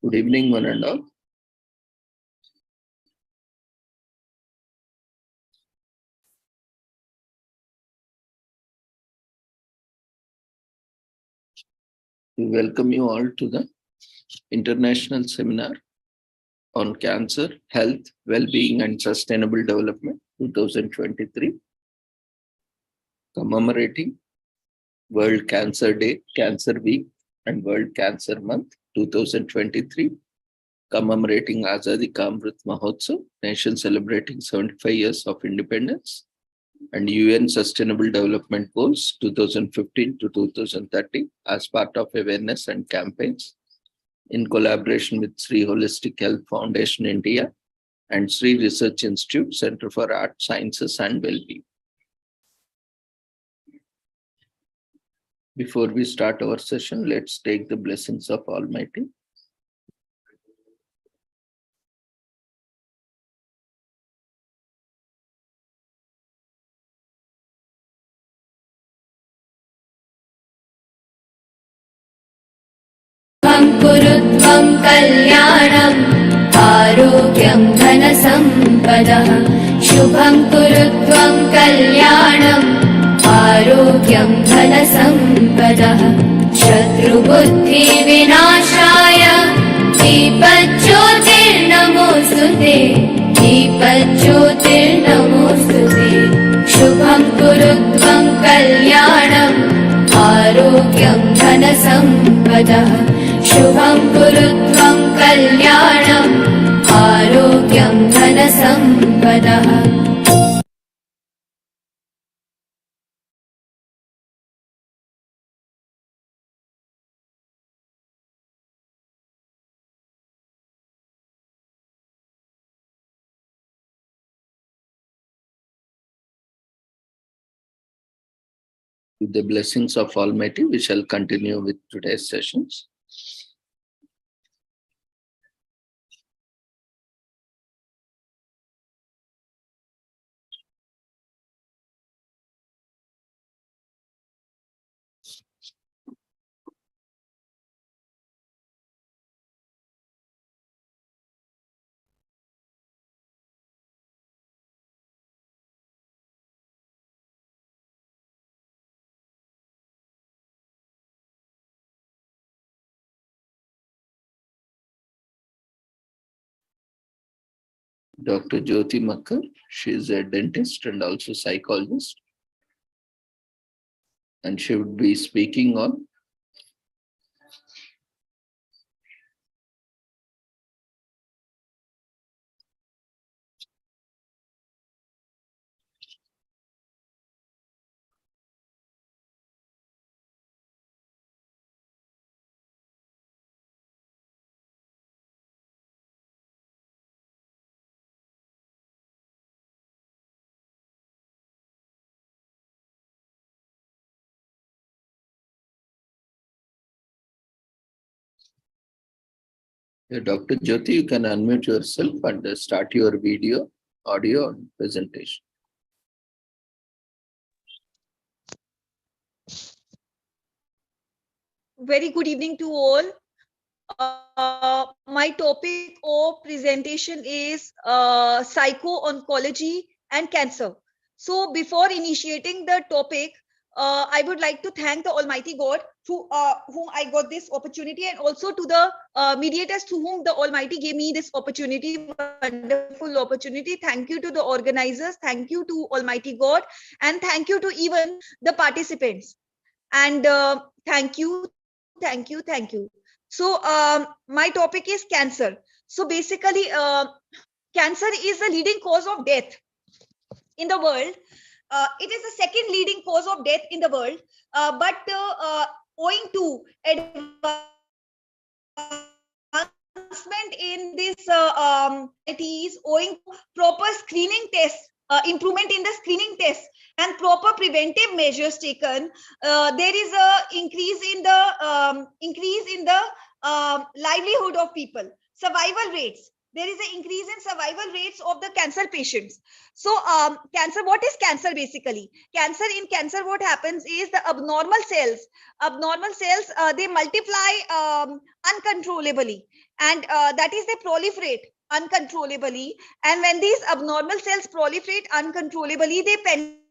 Good evening, one and all. We welcome you all to the International Seminar on Cancer, Health, Well-being and Sustainable Development 2023, commemorating World Cancer Day, Cancer Week and World Cancer Month 2023, commemorating Azadi Ka Amrit Mahotsav, nation celebrating 75 years of independence, and UN Sustainable Development Goals 2015 to 2030 as part of awareness and campaigns in collaboration with Sri Holistic Health Foundation India and Sri Research Institute Center for Art, Sciences and Wellbeing. Before we start our session, let's take the blessings of Almighty. कुरुत्वं कल्याणम् आरोग्यं धनसम्पदः शुभं कुरुत्वं कल्याणम् आरोग्यं धनसम्पदः शत्रुबुद्धिविनाशाय दीपज्योतिर्नमोऽस्तुते दीपज्योतिर्नमोऽस्तुते शुभं कुरुत्वं कल्याणम् आरोग्यं धनसम्पदः शुभं कुरुत्वं कल्याणम् आरोग्यं धनसम्पदः. With the blessings of Almighty, we shall continue with today's sessions. Dr. Jyoti Makkar, she is a dentist and also psychologist, and she would be speaking on Dr. Jyoti, you can unmute yourself and start your video, audio and presentation. Very good evening to all. My topic of presentation is psycho-oncology and cancer. So before initiating the topic, I would like to thank the Almighty God through whom I got this opportunity, and also to the mediators to whom the Almighty gave me this opportunity, wonderful opportunity. Thank you to the organizers, thank you to Almighty God, and thank you to even the participants. And thank you. So my topic is cancer. So basically, cancer is the leading cause of death in the world. It is the second leading cause of death in the world, but owing to advancement in this it is owing to proper screening tests, improvement in the screening tests and proper preventive measures taken, there is a increase in the livelihood of people, survival rates. there is an increase in survival rates of the cancer patients. So cancer, what is cancer basically? In cancer, what happens is the abnormal cells, they multiply uncontrollably, and that is they proliferate uncontrollably. And when these abnormal cells proliferate uncontrollably, they penetrate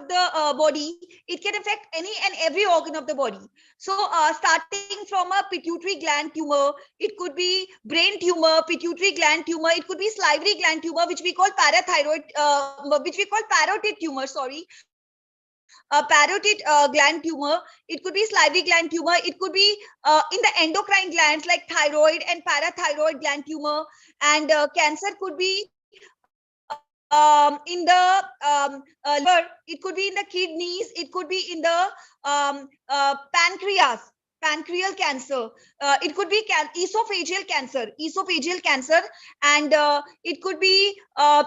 the body. It can affect any and every organ of the body. So starting from a pituitary gland tumor, it could be brain tumor, pituitary gland tumor, it could be salivary gland tumor, which we call parathyroid, which we call parotid tumor, sorry. Parotid gland tumor, it could be salivary gland tumor, it could be in the endocrine glands like thyroid and parathyroid gland tumor. And cancer could be in the liver, it could be in the kidneys, it could be in the pancreal cancer, it could be esophageal cancer, and it could be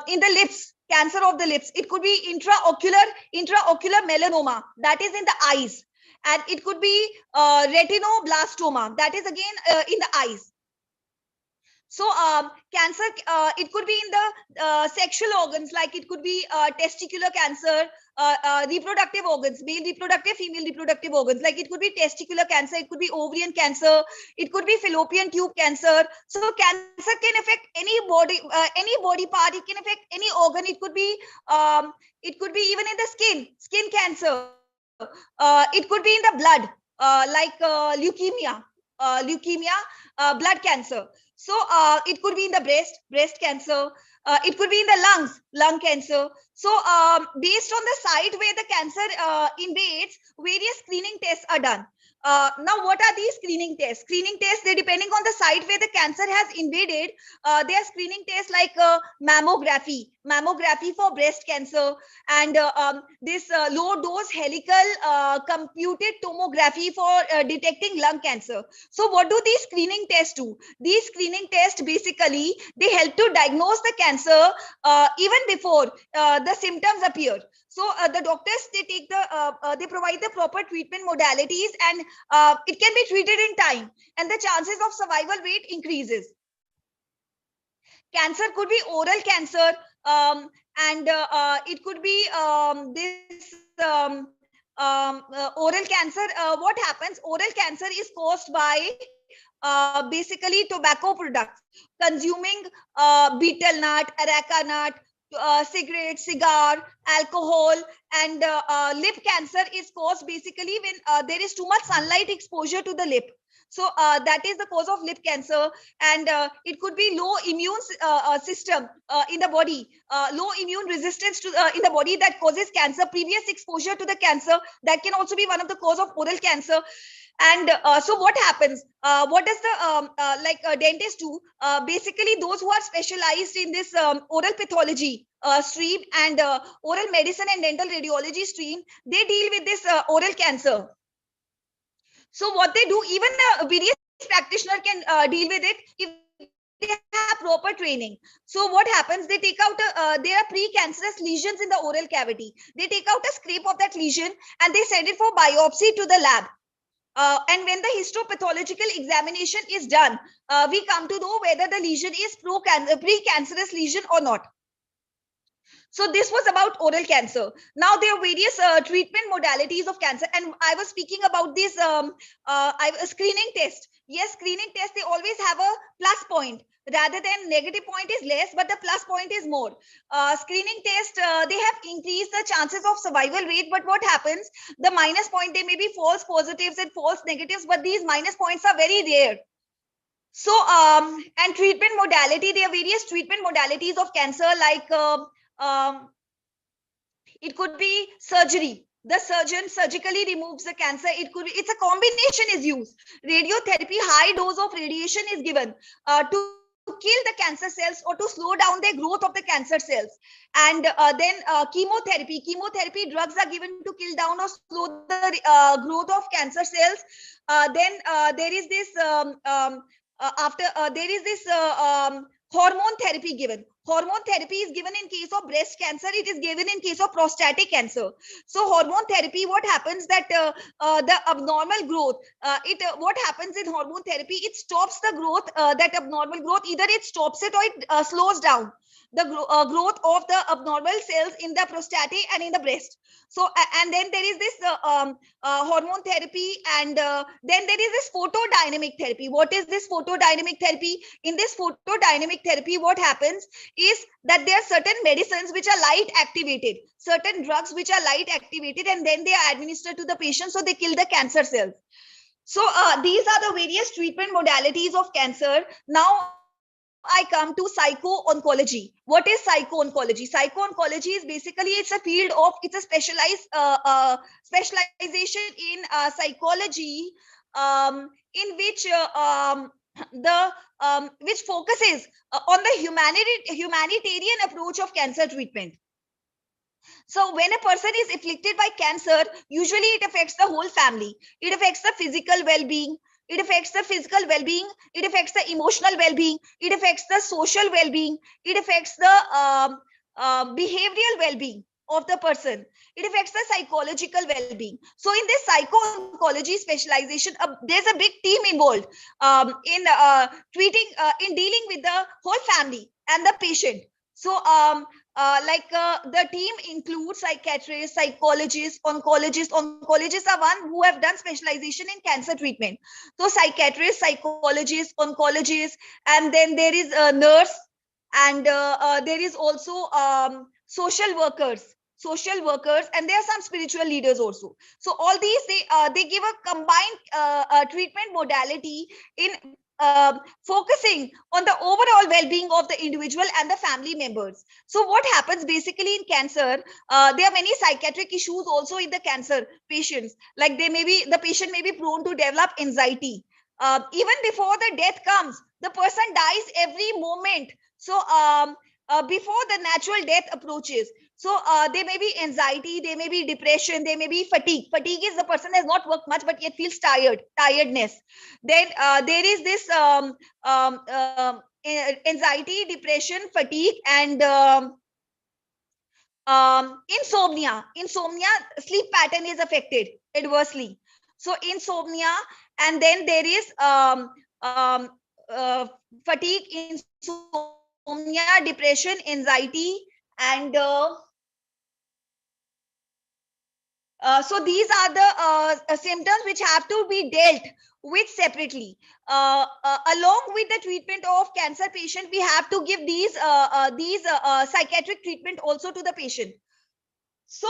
in the lips, cancer of the lips, it could be intraocular melanoma, that is in the eyes, and it could be retinoblastoma, that is again in the eyes. So cancer, it could be in the sexual organs, like it could be testicular cancer, reproductive organs, male reproductive, female reproductive organs, like it could be testicular cancer, it could be ovarian cancer, it could be fallopian tube cancer. So cancer can affect any body part, it can affect any organ, it could be even in the skin cancer, it could be in the blood, like leukemia, blood cancer. So it could be in the breast cancer, it could be in the lung cancer. So based on the site where the cancer invades, various screening tests are done. Now, what are these screening tests? Screening tests, they're depending on the site where the cancer has invaded. There are screening tests like mammography for breast cancer, and this low dose helical computed tomography for detecting lung cancer. So what do these screening tests do? These screening tests basically, they help to diagnose the cancer even before the symptoms appear. So the doctors, they provide the proper treatment modalities, and it can be treated in time, and the chances of survival rate increases. Cancer could be oral cancer, and it could be oral cancer. What happens? Oral cancer is caused by basically tobacco products, consuming betel nut, areca nut, cigarette, cigar, alcohol, and lip cancer is caused basically when there is too much sunlight exposure to the lip. So that is the cause of lip cancer, and it could be low immune system in the body, low immune resistance to in the body that causes cancer. Previous exposure to the cancer, that can also be one of the cause of oral cancer. And so what happens? What does the dentist do? Basically, those who are specialized in this oral pathology stream and oral medicine and dental radiology stream, they deal with this oral cancer. So what they do, even a various practitioner can deal with it if they have proper training. So what happens? They take out there are precancerous lesions in the oral cavity. They take out a scrape of that lesion and they send it for biopsy to the lab. And when the histopathological examination is done, we come to know whether the lesion is precancerous lesion or not. So this was about oral cancer. Now there are various treatment modalities of cancer, and I was speaking about this screening test. Yes, screening test, they always have a plus point. Rather than negative point is less, but the plus point is more. Screening test, they have increased the chances of survival rate, but what happens? The minus point, they may be false positives and false negatives, but these minus points are very rare. So, and treatment modality, there are various treatment modalities of cancer, like it could be surgery. The surgeon surgically removes the cancer. It could be, it's a combination is used. Radiotherapy, high dose of radiation is given to kill the cancer cells or to slow down the growth of the cancer cells. And then chemotherapy drugs are given to kill down or slow the growth of cancer cells. Then there is this hormone therapy given. Hormone therapy is given in case of breast cancer. It is given in case of prostatic cancer. So hormone therapy, what happens that the abnormal growth, what happens in hormone therapy, it stops the growth, that abnormal growth, either it stops it or it slows down the growth of the abnormal cells in the prostate and in the breast. So and then there is this hormone therapy, and then there is this photodynamic therapy. What is this photodynamic therapy? In this photodynamic therapy, what happens is that there are certain medicines which are light activated, certain drugs which are light activated, and then they are administered to the patient, so they kill the cancer cells. So these are the various treatment modalities of cancer. Now I come to psycho-oncology. What is psycho-oncology? Psycho-oncology is basically, it's a field of, it's a specialized specialization in psychology, in which which focuses on the humanitarian approach of cancer treatment. So when a person is afflicted by cancer, usually it affects the whole family. It affects the physical well-being. It affects the physical well-being. It affects the emotional well-being. It affects the social well-being. It affects the behavioral well-being of the person. It affects the psychological well-being. So in this psycho-oncology specialization, there's a big team involved in treating, in dealing with the whole family and the patient. So the team includes psychiatrists, psychologists, oncologists. Oncologists are one who have done specialization in cancer treatment. So psychiatrists, psychologists, oncologists, and then there is a nurse, and there is also social workers, and there are some spiritual leaders also. So all these, they give a combined treatment modality in focusing on the overall well-being of the individual and the family members. So what happens basically in cancer, there are many psychiatric issues also in the cancer patients. Like the patient may be prone to develop anxiety. Even before the death comes, the person dies every moment. So before the natural death approaches, so there may be anxiety, there may be depression, there may be fatigue. Fatigue is the person has not worked much but yet feels tiredness. Then there is this anxiety, depression, fatigue, and insomnia. Sleep pattern is affected adversely. So insomnia, and then there is fatigue, insomnia, depression, anxiety, and so these are the symptoms which have to be dealt with separately. Along with the treatment of cancer patient, we have to give these psychiatric treatment also to the patient. So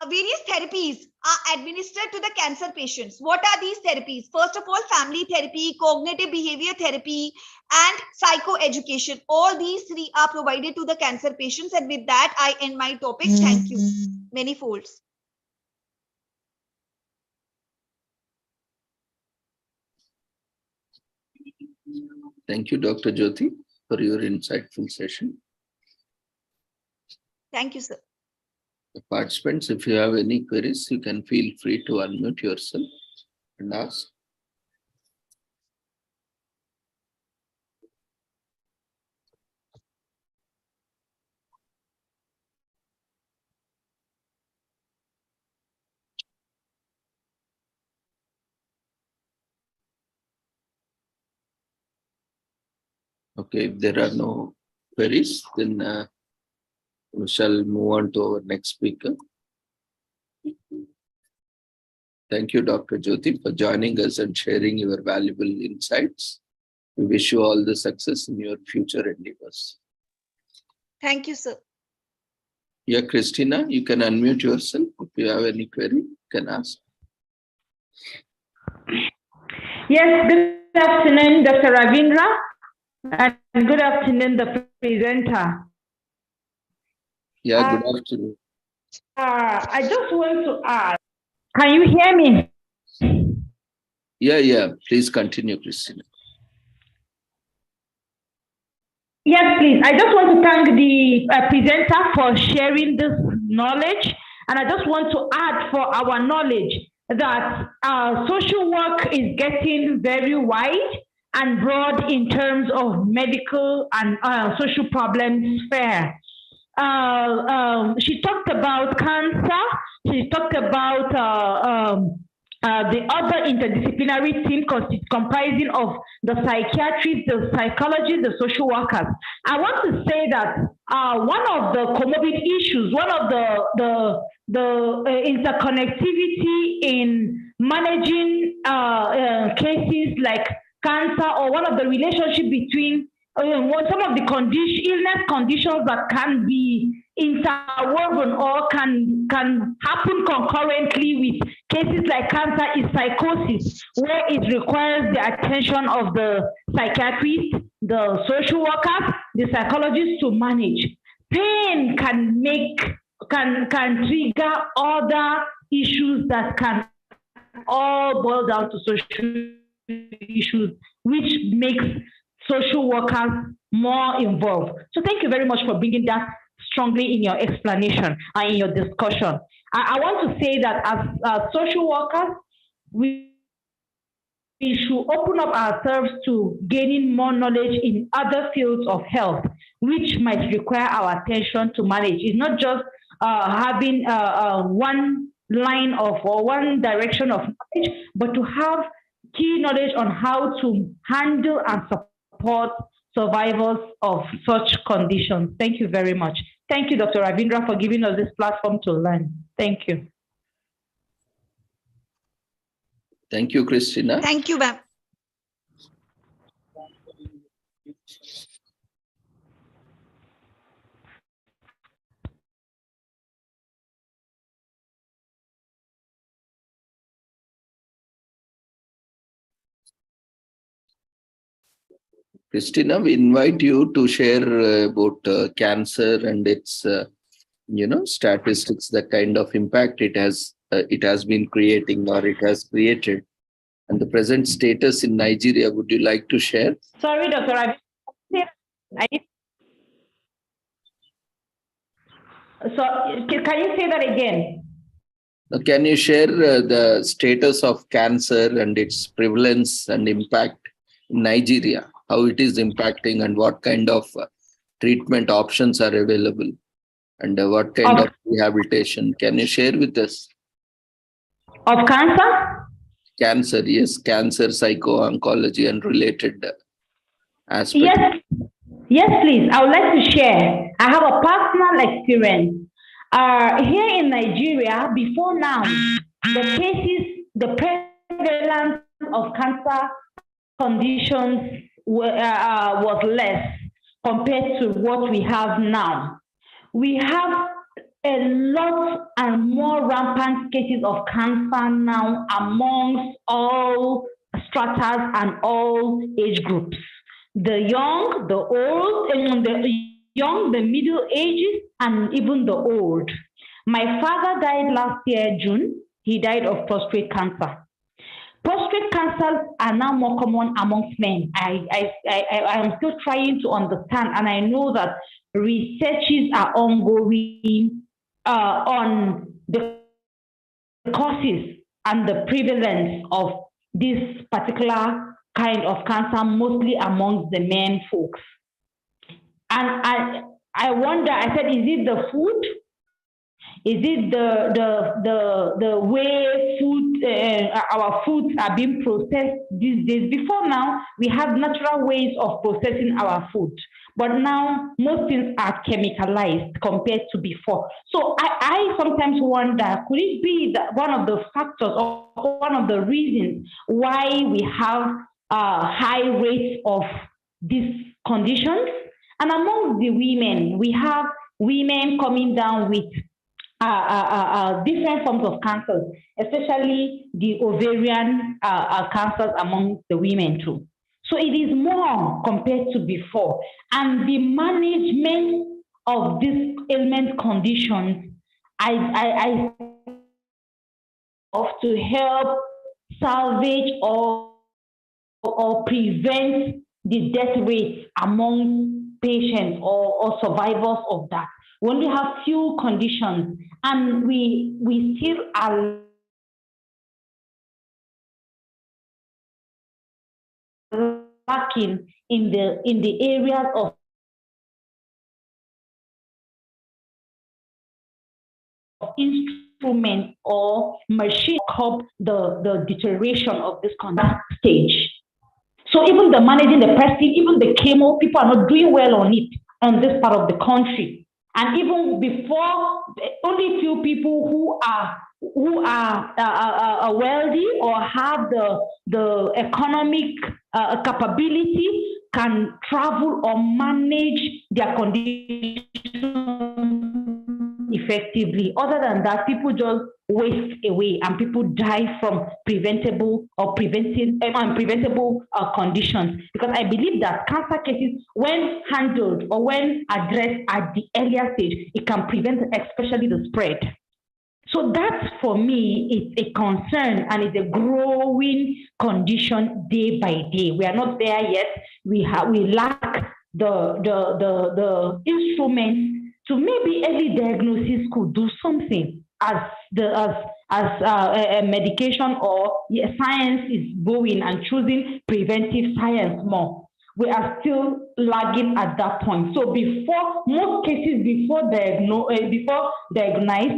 various therapies are administered to the cancer patients. What are these therapies? First of all, family therapy, cognitive behavior therapy, and psychoeducation. All these three are provided to the cancer patients. And with that, I end my topic. Thank you. Many folds. Thank you, Dr. Jyoti, for your insightful session. Thank you, sir. The participants, if you have any queries, you can feel free to unmute yourself and ask. Okay, if there are no queries, then we shall move on to our next speaker. Thank you, Dr. Jyoti, for joining us and sharing your valuable insights. We wish you all the success in your future endeavors. Thank you, sir. Yeah, Christina, you can unmute yourself. If you have any query, you can ask. Yes, good afternoon, Dr. Ravindra, and good afternoon, the presenter. Yeah, good afternoon. I just want to ask, can you hear me? Yeah. Please continue, Christina. Yes, please. I just want to thank the presenter for sharing this knowledge. And I just want to add for our knowledge that social work is getting very wide. and broad in terms of medical and social problems sphere. She talked about cancer. She talked about the other interdisciplinary team comprising of the psychiatrists, the psychologists, the social workers. I want to say that one of the comorbid issues, one of the interconnectivity in managing cases like cancer, or one of the relationship between some of the illness conditions that can be interwoven or can happen concurrently with cases like cancer is psychosis, where it requires the attention of the psychiatrist, the social workers, the psychologists to manage. Pain can trigger other issues that can all boil down to social issues, which makes social workers more involved. So thank you very much for bringing that strongly in your explanation and in your discussion. I want to say that as social workers, we should open up ourselves to gaining more knowledge in other fields of health, which might require our attention to manage. It's not just having one line of or one direction of knowledge, but to have key knowledge on how to handle and support survivors of such conditions. Thank you very much. Thank you, Dr. Ravindra, for giving us this platform to learn. Thank you. Thank you, Christina. Thank you, ma'am. Christina, we invite you to share about cancer and its, statistics, the kind of impact it has been creating or it has created, and the present status in Nigeria. Would you like to share? Sorry, Dr. So can you say that again? Can you share the status of cancer and its prevalence and impact in Nigeria? How it is impacting and what kind of treatment options are available and what kind of rehabilitation? Can you share with us? Of cancer? Cancer, yes. Cancer, psycho-oncology and related aspects. Yes, please. I would like to share. I have a personal experience. Here in Nigeria, before now, the prevalence of cancer conditions was less compared to what we have now. We have a lot and more rampant cases of cancer now amongst all stratas and all age groups. The young, the old, and the middle ages, and even the old. My father died last year, June. He died of prostate cancer. Prostate cancers are now more common amongst men. I am still trying to understand, and I know that researches are ongoing on the causes and the prevalence of this particular kind of cancer, mostly amongst the men folks. And I wonder, I said, is it the food? Is it the way our foods are being processed these days? Before now, we have natural ways of processing our food, but now most things are chemicalized compared to before. So I sometimes wonder, could it be that one of the factors or one of the reasons why we have high rates of these conditions? And among the women, we have women coming down with different forms of cancers, especially the ovarian cancers among the women too. So it is more compared to before. And the management of these ailment conditions, I to help salvage or prevent the death rate among patients or survivors of that. We only have few conditions, and we still allow lacking in the areas of instruments or machine curb the deterioration of this conduct stage. So even the managing the pressing, even the chemo, people are not doing well on it on this part of the country. And even before, only few people who are wealthy or have the economic capability can travel or manage their conditions effectively. Other than that, people just waste away and people die from preventable or unpreventable conditions. Because I believe that cancer cases, when handled or when addressed at the earlier stage, it can prevent especially the spread. So that for me is a concern and it's a growing condition day by day. We are not there yet. We lack the instruments to maybe early diagnosis could do something as medication or science is going and choosing preventive science more. We are still lagging at that point. So most cases before diagnosed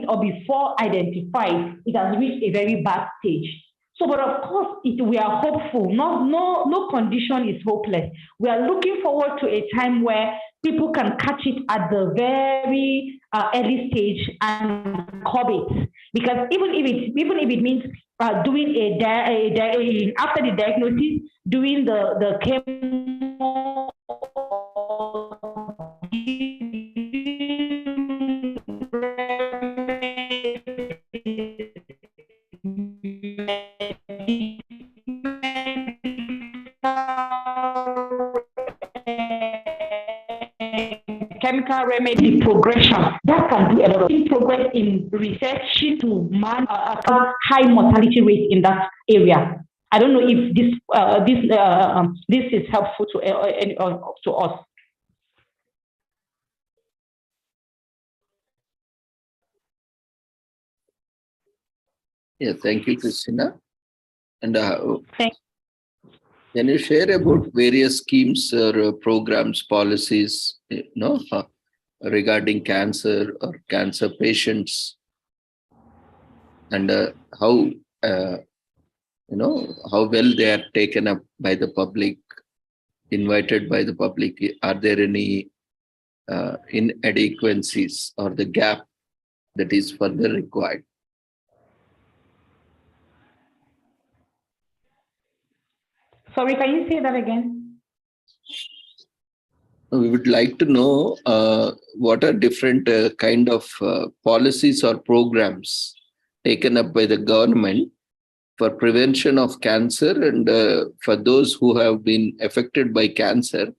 or before identified, it has reached a very bad stage. So, but of course, we are hopeful. No condition is hopeless. We are looking forward to a time where people can catch it at the very early stage and curb it. Because even if it means doing after the diagnosis, doing the chemo. Chemical remedy progression that can do a lot of progress in research to man high mortality rate in that area. I don't know if this is helpful to us. Yeah, thank you, Christina. And Thank can you share about various schemes or programs, policies, regarding cancer or cancer patients, and how how well they are taken up by the public, invited by the public? Are there any inadequacies or the gap that is further required? Sorry, can you say that again? We would like to know what are different kind of policies or programs taken up by the government for prevention of cancer, and for those who have been affected by cancer,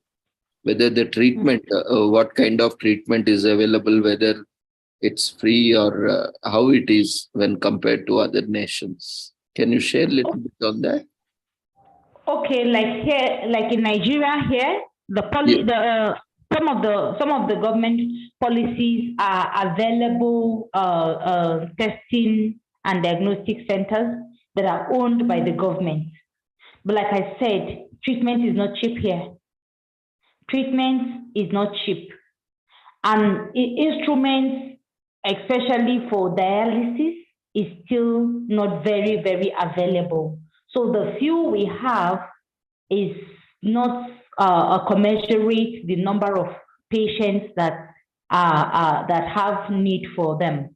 whether the treatment, what kind of treatment is available, whether it's free or how it is when compared to other nations. Can you share a little bit on that? Okay, like here, like in Nigeria here, some of the government policies are available testing and diagnostic centers that are owned by the government. But like I said, treatment is not cheap here. Treatment is not cheap. And instruments, especially for dialysis, is still not very, very available. So the few we have is not commensurate the number of patients that have need for them.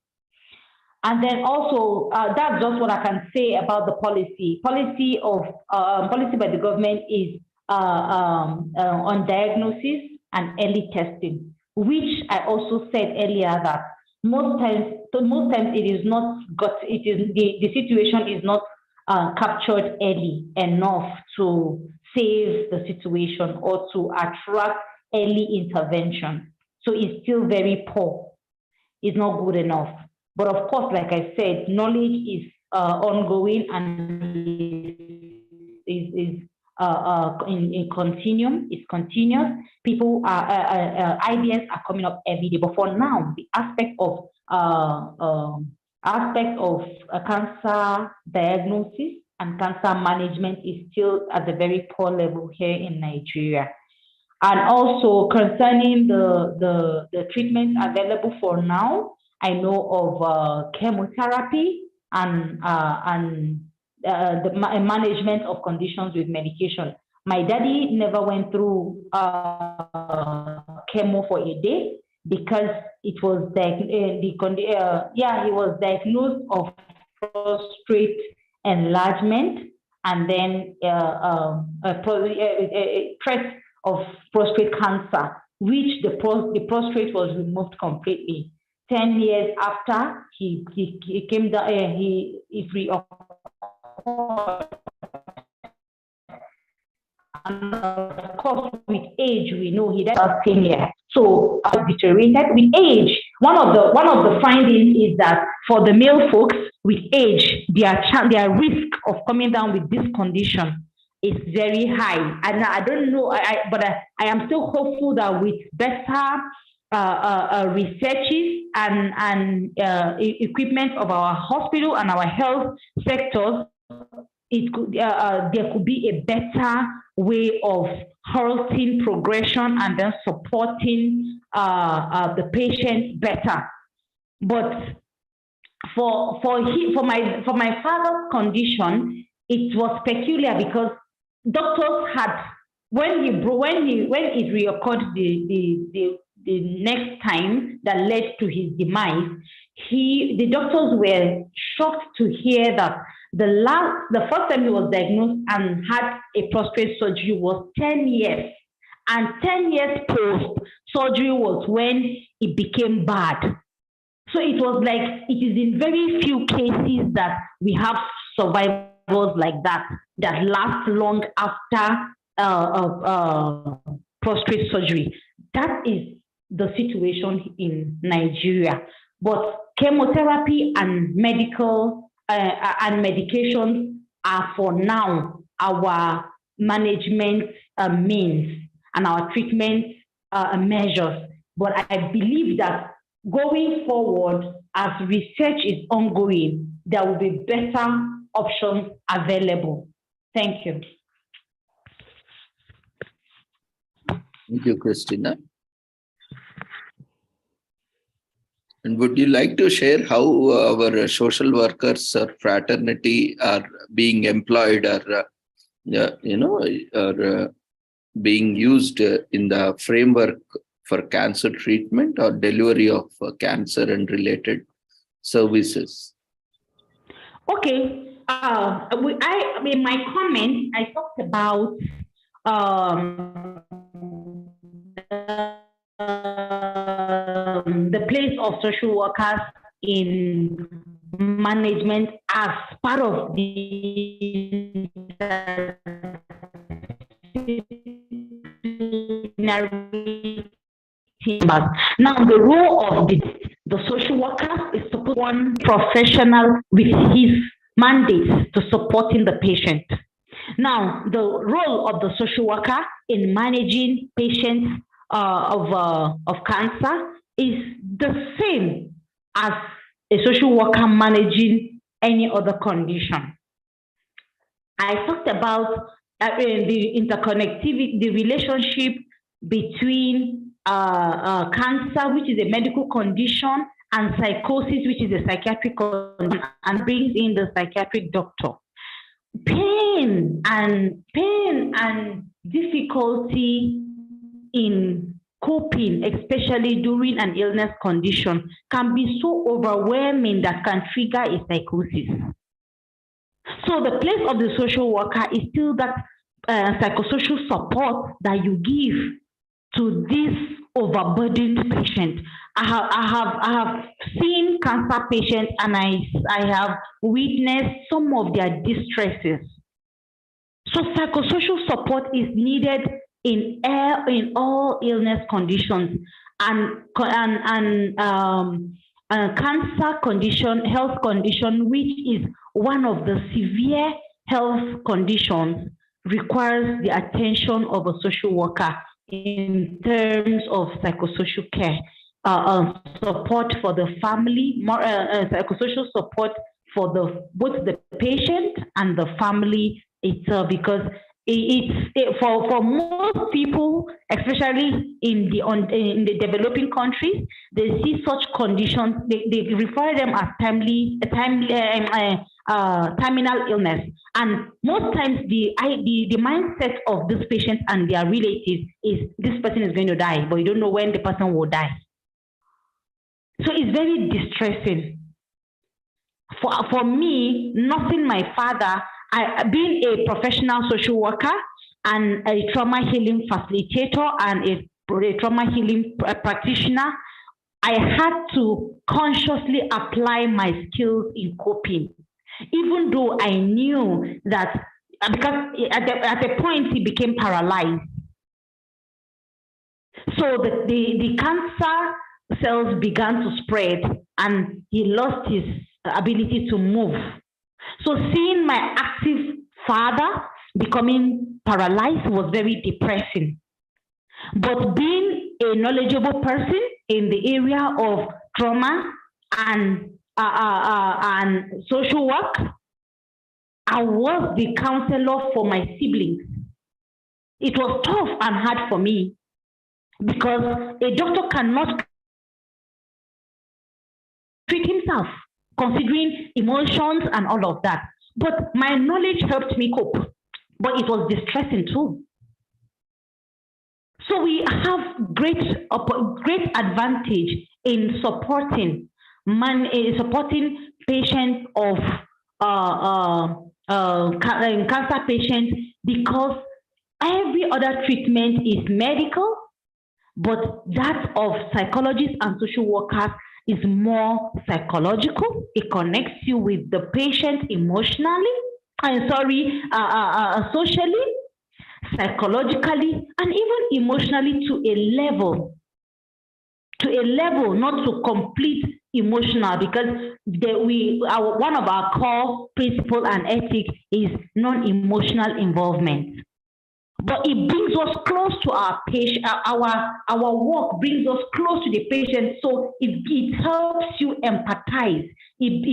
And then also, that's just what I can say about the policy. Policy by the government is on diagnosis and early testing, which I also said earlier that most times it is not the situation is not captured early enough to save the situation or to attract early intervention. So it's still very poor. It's not good enough. But of course, like I said, knowledge is ongoing and is in continuum. It's continuous. People ideas are coming up every day. But for now, the aspect of cancer diagnosis and cancer management is still at a very poor level here in Nigeria. And also concerning the treatments available for now, I know of chemotherapy and the management of conditions with medication. My daddy never went through chemo for a day because it was he was diagnosed of prostate enlargement and then threat of prostate cancer, which the prostate was removed completely. 10 years after he came down, he reoccurred. And of course, with age, we know he died 10 years. So, deteriorated with age. One of the findings is that for the male folks with age, their risk of coming down with this condition is very high. And I don't know, but I am still hopeful that with better researches and equipment of our hospital and our health sectors, there could be a better way of halting progression and then supporting the patient better. But for my father's condition, it was peculiar because doctors had when it reoccurred the next time that led to his demise, the doctors were shocked to hear that the first time he was diagnosed and had a prostate surgery was 10 years. And 10 years post surgery was when it became bad. So it was like, it is in very few cases that we have survivors like that last long after prostate surgery. That is the situation in Nigeria. But chemotherapy and medications are for now our management means and our treatment measures. But I believe that going forward, as research is ongoing, there will be better options available. Thank you. Thank you, Christina. And would you like to share how our social workers or fraternity are being employed or, being used in the framework for cancer treatment or delivery of cancer and related services? Okay. In my comment, I talked about the place of social workers in management as part of the now the role of the social worker is to put one professional with his mandate to supporting the patient. Now the role of the social worker in managing patients of cancer is the same as a social worker managing any other condition. I talked about the interconnectivity, the relationship between cancer, which is a medical condition, and psychosis, which is a psychiatric condition, and brings in the psychiatric doctor. Pain and difficulty in coping, especially during an illness condition, can be so overwhelming that can trigger a psychosis. So the place of the social worker is still that psychosocial support that you give to this overburdened patient. I have seen cancer patients and I have witnessed some of their distresses. So psychosocial support is needed in all illness conditions and cancer condition, health condition, which is one of the severe health conditions, requires the attention of a social worker in terms of psychosocial care, support for the family, psychosocial support for both the patient and the family itself, because for most people, especially in the developing countries, they see such conditions. They refer them as terminal illness, and most times the mindset of this patient and their relatives is this person is going to die, but you don't know when the person will die. So it's very distressing. For me, nursing my father, being a professional social worker and a trauma healing facilitator and a trauma healing practitioner, I had to consciously apply my skills in coping, even though I knew that, because at a point he became paralyzed. So the cancer cells began to spread and he lost his ability to move. So seeing my active father becoming paralyzed was very depressing. But being a knowledgeable person in the area of trauma and social work, I was the counselor for my siblings. It was tough and hard for me because a doctor cannot treat himself, considering emotions and all of that. But my knowledge helped me cope, but it was distressing too. So we have great advantage in supporting patients of cancer patients, because every other treatment is medical, but that of psychologists and social workers is more psychological. It connects you with the patient emotionally, socially, psychologically, and even emotionally to a level, not to complete emotional, because one of our core principles and ethics is non-emotional involvement. But it brings us close to our patient. Our work brings us close to the patient, so it helps you empathize. It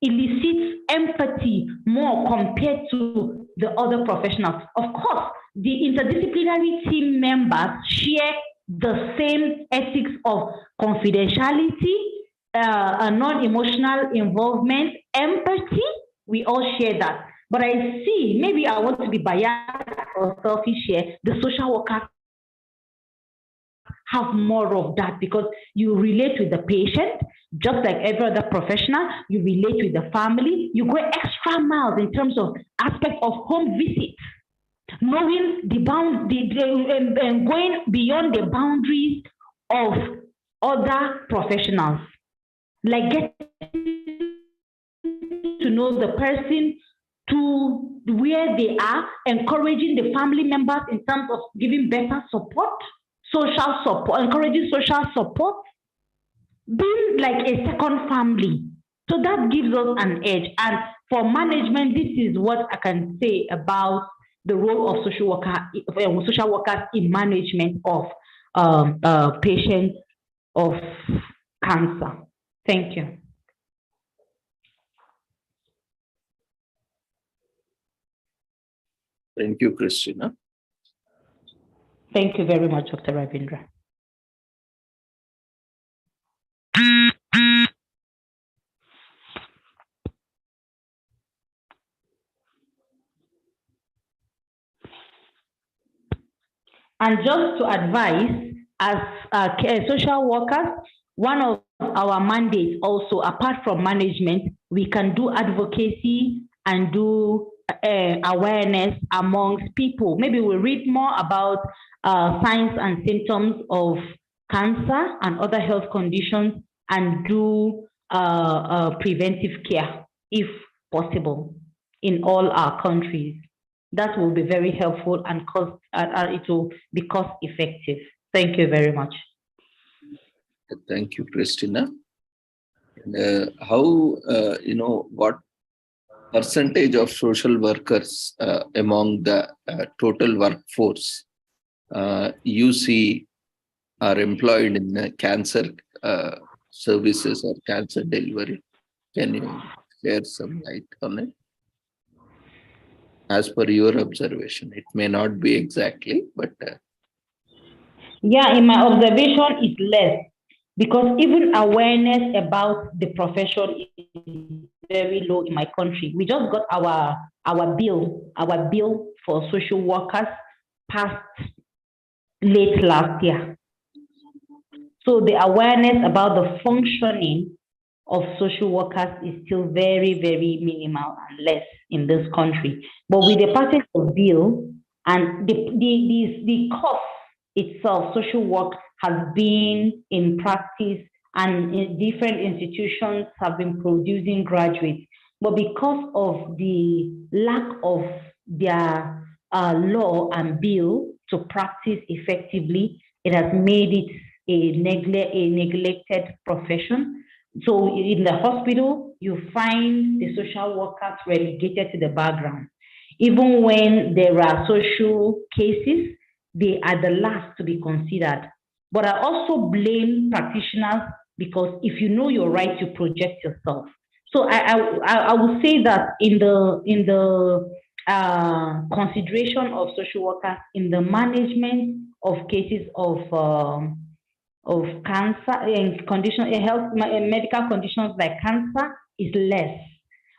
elicits empathy more compared to the other professionals. Of course, the interdisciplinary team members share the same ethics of confidentiality, non-emotional involvement, empathy. We all share that. But I see, maybe I want to be biased or selfish here, the social workers have more of that because you relate with the patient, just like every other professional, you relate with the family, you go extra miles in terms of aspect of home visits, knowing and going beyond the boundaries of other professionals, like getting to know the person to where they are, encouraging the family members in terms of giving better support, social support, encouraging social support, being like a second family. So that gives us an edge. And for management, this is what I can say about the role of social workers in management of patients of cancer. Thank you. Thank you, Christina. Thank you very much, Dr. Ravindra. And just to advise, as social workers, one of our mandates also, apart from management, we can do advocacy and do awareness amongst people. Maybe we'll read more about signs and symptoms of cancer and other health conditions and do preventive care if possible in all our countries. That will be very helpful and it will be cost effective. Thank you very much. Thank you, Christina. How, what percentage of social workers among the total workforce you see are employed in cancer services or cancer delivery? Can you share some light on it? As per your observation, it may not be exactly, but Yeah, in my observation, it's less because even awareness about the profession is very low in my country. We just got our bill for social workers passed late last year. So the awareness about the functioning of social workers is still very, very minimal and less in this country. But with the passage of bill and the cost itself, social work has been in practice and in different institutions have been producing graduates. But because of the lack of their law and bill to practice effectively, it has made it a neglected profession. So in the hospital, you find the social workers relegated to the background. Even when there are social cases, they are the last to be considered. But I also blame practitioners because if you know your right, you project yourself. So I would say that in the consideration of social workers in the management of cases of cancer and condition health medical conditions like cancer is less.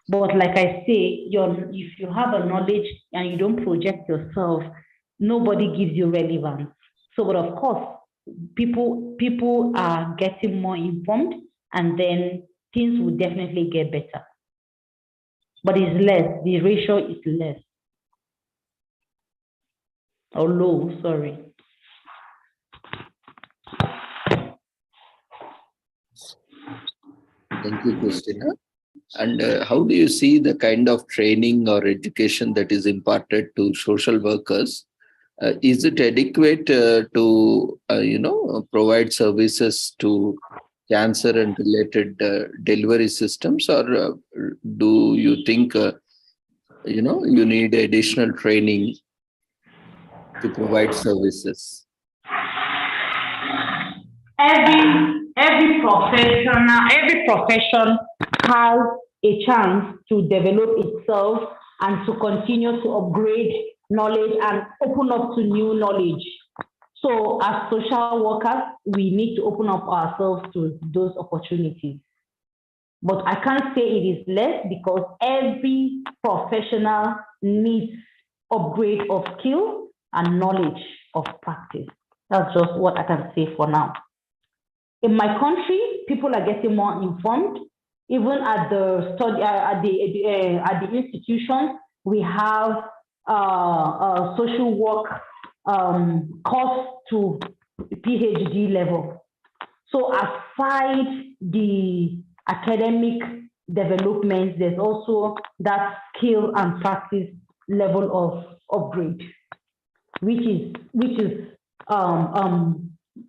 But like I say, if you have a knowledge and you don't project yourself, nobody gives you relevance. So, but of course, people are getting more informed, and then things will definitely get better. But it's less. The ratio is less or low. Sorry. thank you, Christina. And how do you see the kind of training or education that is imparted to social workers? Is it adequate to, provide services to cancer and related delivery systems, or do you think, you need additional training to provide services? Every profession has a chance to develop itself and to continue to upgrade knowledge and open up to new knowledge. So as social workers, we need to open up ourselves to those opportunities. But I can't say it is less because every professional needs upgrade of skill and knowledge of practice. That's just what I can say for now. In my country, people are getting more informed. Even at the study, at the institutions, we have social work course to PhD level. So aside the academic development, there's also that skill and practice level of upgrade, which is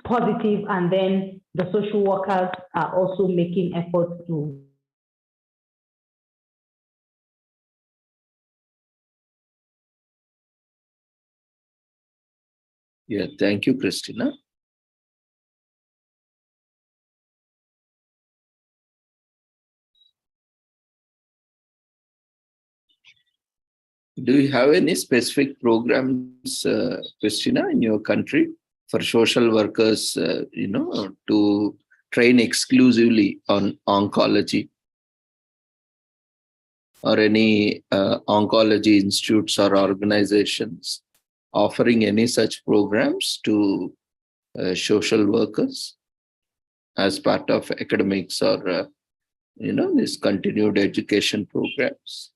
positive, and then the social workers are also making efforts to. Yeah, thank you, Christina. Do you have any specific programs, Christina, in your country for social workers, to train exclusively on oncology? Or any oncology institutes or organizations offering any such programs to social workers as part of academics or, these continued education programs?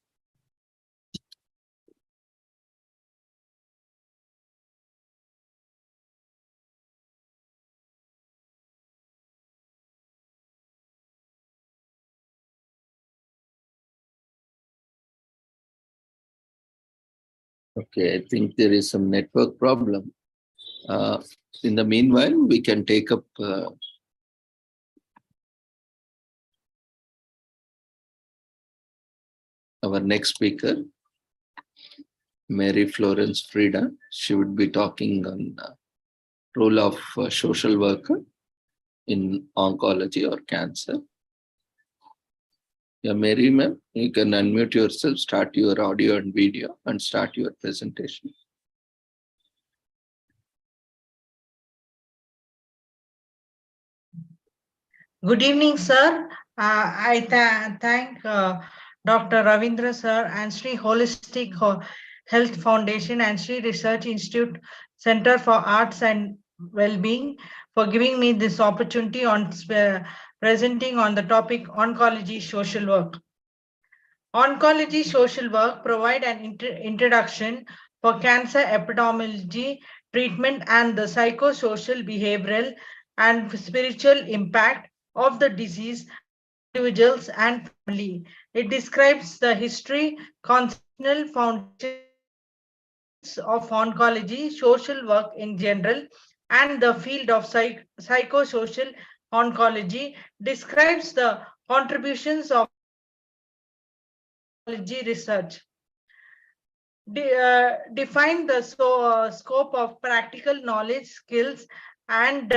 Okay, I think there is some network problem. In the meanwhile, we can take up our next speaker, Mary Florence Frida. She would be talking on the role of social worker in oncology or cancer. Yeah, Mary ma'am, you can unmute yourself, start your audio and video, and start your presentation. Good evening, sir. I thank Dr. Ravindra sir and Sri Holistic Health Foundation and Sri Research Institute Center for Arts and Well-being for giving me this opportunity on presenting on the topic oncology social work. Oncology social work provide an introduction for cancer epidemiology, treatment, and the psychosocial, behavioral, and spiritual impact of the disease on individuals and family. It describes the history, constitutional foundations of oncology, social work in general, and the field of psychosocial oncology, describes the contributions of oncology research. Define the scope of practical knowledge, skills, and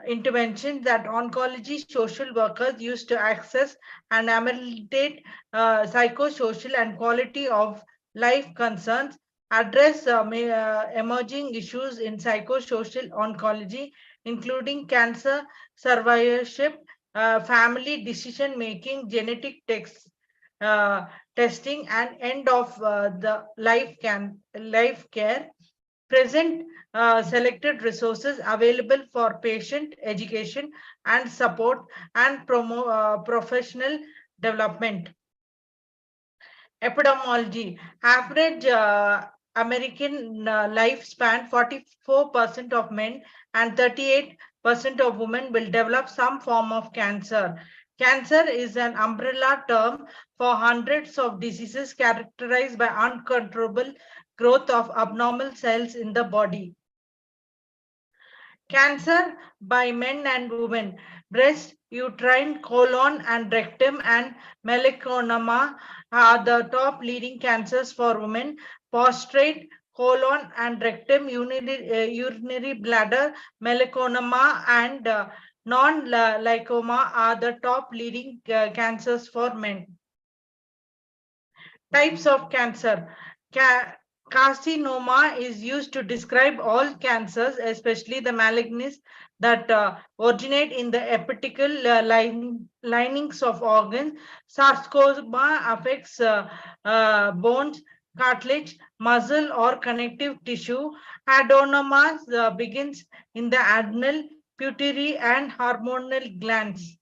interventions that oncology social workers use to access and ameliorate psychosocial and quality of life concerns, address emerging issues in psychosocial oncology, including cancer survivorship, family decision making, genetic uh, testing, and end of the life care. Present selected resources available for patient education and support and professional development. Epidemiology. Average American lifespan, 44% of men and 38% of women will develop some form of cancer. Cancer is an umbrella term for hundreds of diseases characterized by uncontrollable growth of abnormal cells in the body. Cancer by men and women. Breast, uterine, colon, and rectum and melanoma are the top leading cancers for women. Prostate, colon, and rectum, urinary bladder, melanoma, and non-lymphoma are the top leading cancers for men. Types of cancer. Carcinoma is used to describe all cancers, especially the malignancies that originate in the epithelial linings of organs. Sarcoma affects bones, cartilage, muscle, or connective tissue. Adenomas begins in the adrenal, pituitary, and hormonal glands.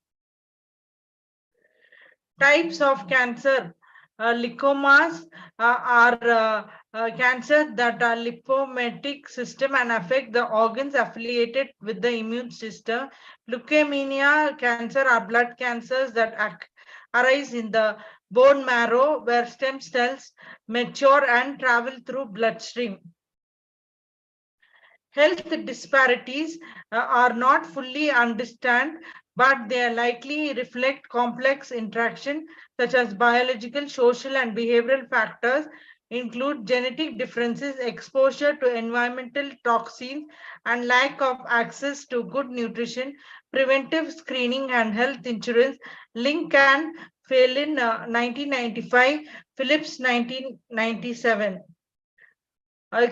Types of cancer. Lymphomas are cancer that are lymphomatic system and affect the organs affiliated with the immune system. Leukemia cancer are blood cancers that arise in the bone marrow where stem cells mature and travel through bloodstream. Health disparities are not fully understood, but they likely reflect complex interaction such as biological, social, and behavioral factors, include genetic differences, exposure to environmental toxins, and lack of access to good nutrition, preventive screening, and health insurance. Link and Phelan 1995, Phillips 1997.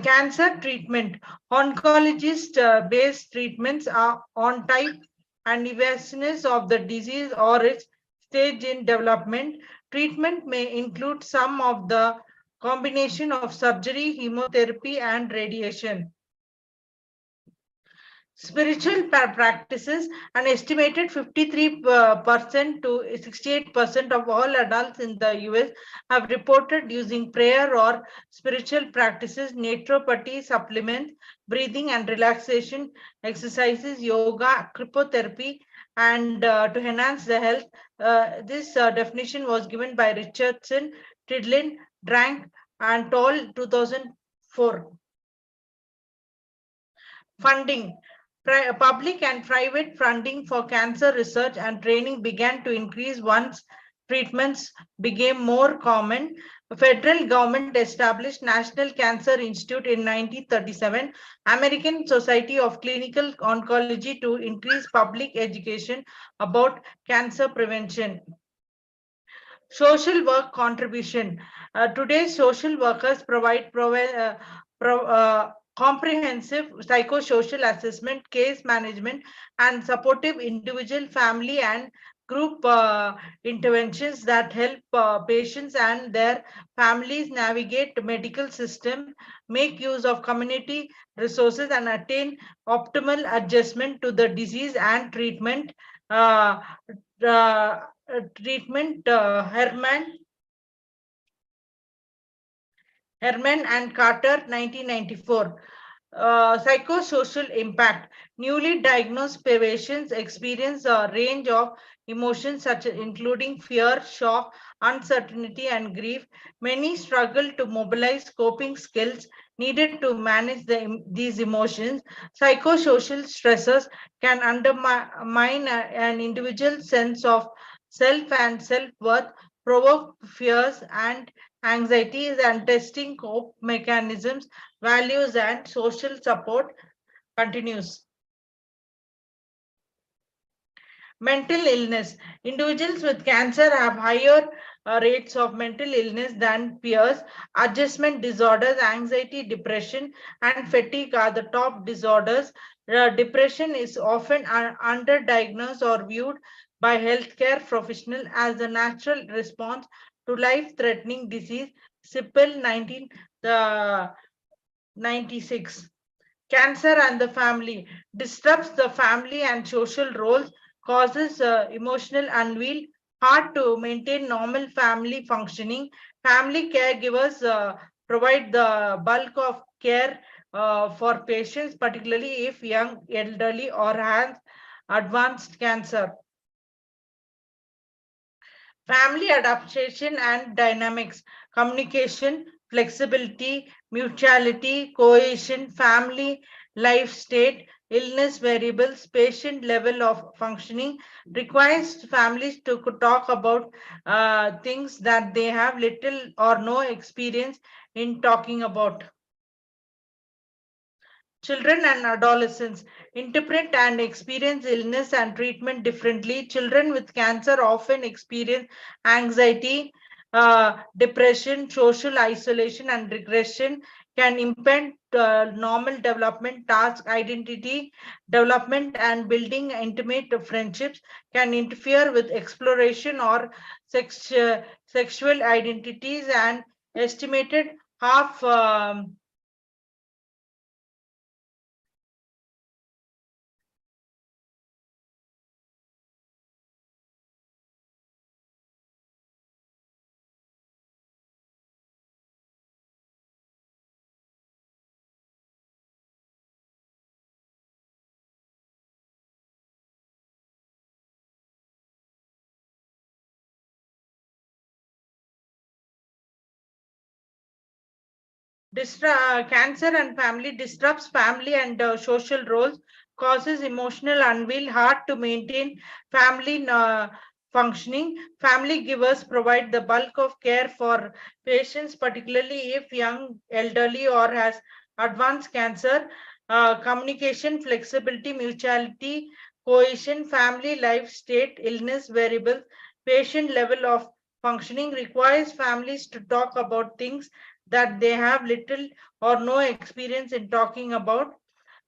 Cancer treatment. Oncologist-based treatments are on type and evasiveness of the disease or its stage in development. Treatment may include some of the combination of surgery, chemotherapy, and radiation. Spiritual practices. An estimated 53% to 68% of all adults in the US have reported using prayer or spiritual practices, naturopathy, supplements, breathing and relaxation exercises, yoga, cryptotherapy, and to enhance the health. This definition was given by Richardson, Tidlin, Drank, and Toll 2004. Funding. Public and private funding for cancer research and training began to increase once treatments became more common. The federal government established National Cancer Institute in 1937, American Society of Clinical Oncology to increase public education about cancer prevention. Social work contribution. Today, social workers provide comprehensive psychosocial assessment, case management, and supportive individual, family, and group interventions that help patients and their families navigate the medical system, make use of community resources, and attain optimal adjustment to the disease and treatment. Uh, treatment Herman and Carter, 1994. Psychosocial impact. Newly diagnosed patients experience a range of emotions such as including fear, shock, uncertainty, and grief. Many struggle to mobilize coping skills needed to manage these emotions. Psychosocial stresses can undermine an individual's sense of self and self-worth, provoke fears and anxieties, and testing cope mechanisms, values, and social support continues. Mental illness. Individuals with cancer have higher rates of mental illness than peers. Adjustment disorders, anxiety, depression, and fatigue are the top disorders. Depression is often underdiagnosed or viewed by healthcare professionals as a natural response to life-threatening disease. Sipple 1996. Cancer and the family disrupts the family and social roles, causes emotional unwell, hard to maintain normal family functioning. Family caregivers provide the bulk of care for patients, particularly if young, elderly, or has advanced cancer. Family adaptation and dynamics, communication, flexibility, mutuality, cohesion, family life state, illness variables, patient level of functioning requires families to talk about things that they have little or no experience in talking about. Children and adolescents interpret and experience illness and treatment differently. Children with cancer often experience anxiety, depression, social isolation, and regression, can impede normal development, task identity development, and building intimate friendships, can interfere with exploration or sexual identities, and estimated half. Cancer and family disrupts family and social roles, causes emotional unwell, hard to maintain family functioning. Family givers provide the bulk of care for patients, particularly if young, elderly, or has advanced cancer. Communication, flexibility, mutuality, cohesion, family life state, illness variables, patient level of functioning requires families to talk about things that they have little or no experience in talking about.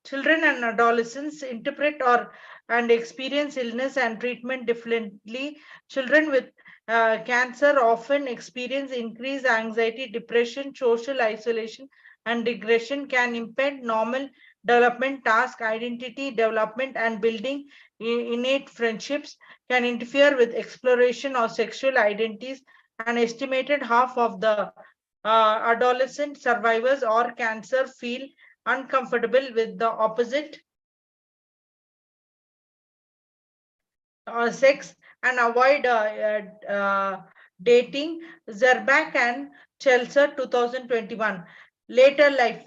Children and adolescents interpret or and experience illness and treatment differently. Children with cancer often experience increased anxiety, depression, social isolation, and regression, can impede normal development, task identity development, and building innate friendships, can interfere with exploration or sexual identities. An estimated half of the adolescent survivors or cancer feel uncomfortable with the opposite sex and avoid dating. Zerbak and Chelser, 2021. Later life.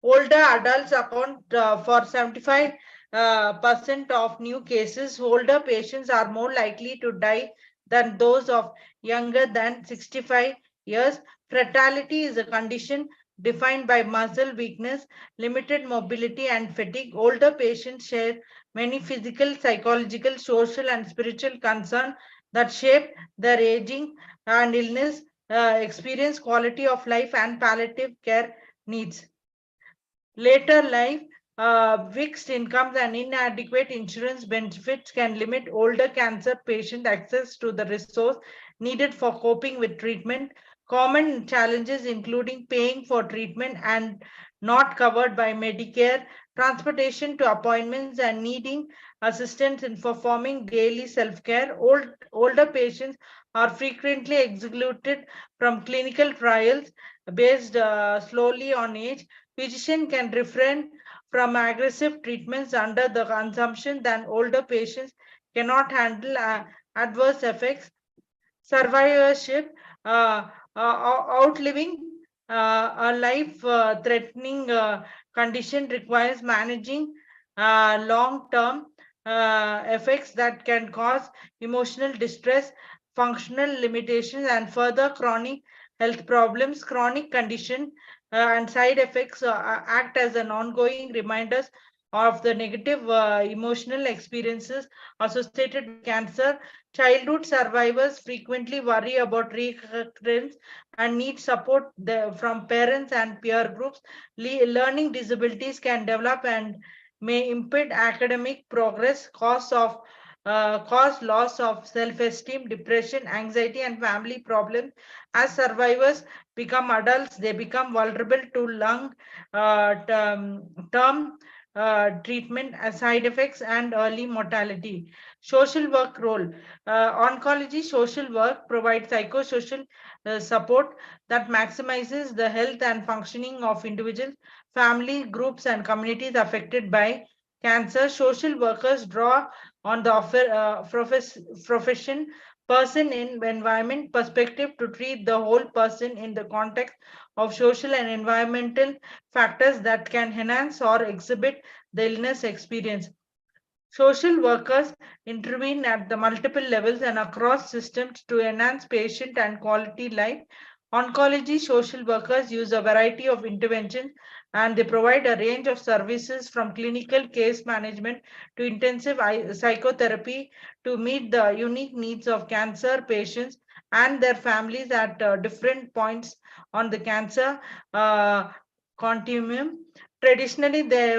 Older adults account for 75% of new cases. Older patients are more likely to die than those of younger than 65 years. Fatality is a condition defined by muscle weakness, limited mobility, and fatigue. Older patients share many physical, psychological, social, and spiritual concerns that shape their aging and illness experience, quality of life, and palliative care needs. Later life, fixed incomes and inadequate insurance benefits can limit older cancer patient access to the resource needed for coping with treatment. Common challenges including paying for treatment and not covered by Medicare, transportation to appointments, and needing assistance in performing daily self-care. Older patients are frequently excluded from clinical trials based slowly on age. Physician can refrain from aggressive treatments under the assumption that older patients cannot handle adverse effects. Survivorship, outliving a life-threatening condition requires managing long-term effects that can cause emotional distress, functional limitations, and further chronic health problems. Chronic condition and side effects act as an ongoing reminders of the negative emotional experiences associated with cancer. Childhood survivors frequently worry about recurrence and need support from parents and peer groups. Learning disabilities can develop and may impede academic progress, cause loss of self-esteem, depression, anxiety, and family problems. As survivors become adults, they become vulnerable to long term treatment, side effects, and early mortality. Social work role. Oncology social work provides psychosocial support that maximizes the health and functioning of individuals, family, groups, and communities affected by cancer. Social workers draw on the profession, person in environment perspective to treat the whole person in the context of social and environmental factors that can enhance or exhibit the illness experience. Social workers intervene at the multiple levels and across systems to enhance patient and quality life. Oncology social workers use a variety of interventions and they provide a range of services from clinical case management to intensive psychotherapy to meet the unique needs of cancer patients and their families at different points on the cancer continuum. Traditionally, they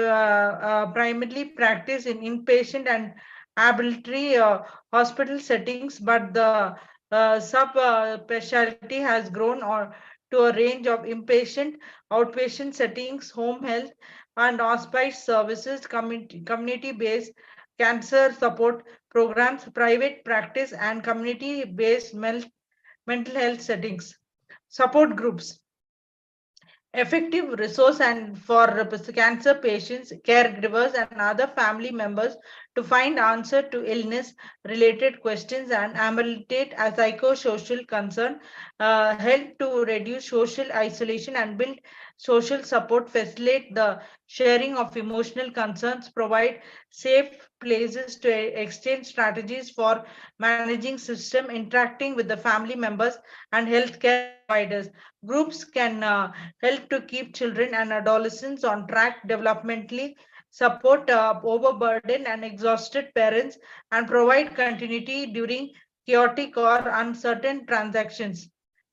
primarily practice in inpatient and ambulatory hospital settings, but the specialty has grown to a range of inpatient, outpatient settings, home health, and hospice services, community-based cancer support programs, private practice, and community-based mental health settings. Support groups. Effective resource and for cancer patients, caregivers, and other family members to find answer to illness related questions and ameliorate a psychosocial concern, help to reduce social isolation and build social support, facilitate the sharing of emotional concerns, provide safe places to exchange strategies for managing system, interacting with the family members and healthcare providers. Groups can help to keep children and adolescents on track developmentally, support overburdened and exhausted parents, and provide continuity during chaotic or uncertain transactions.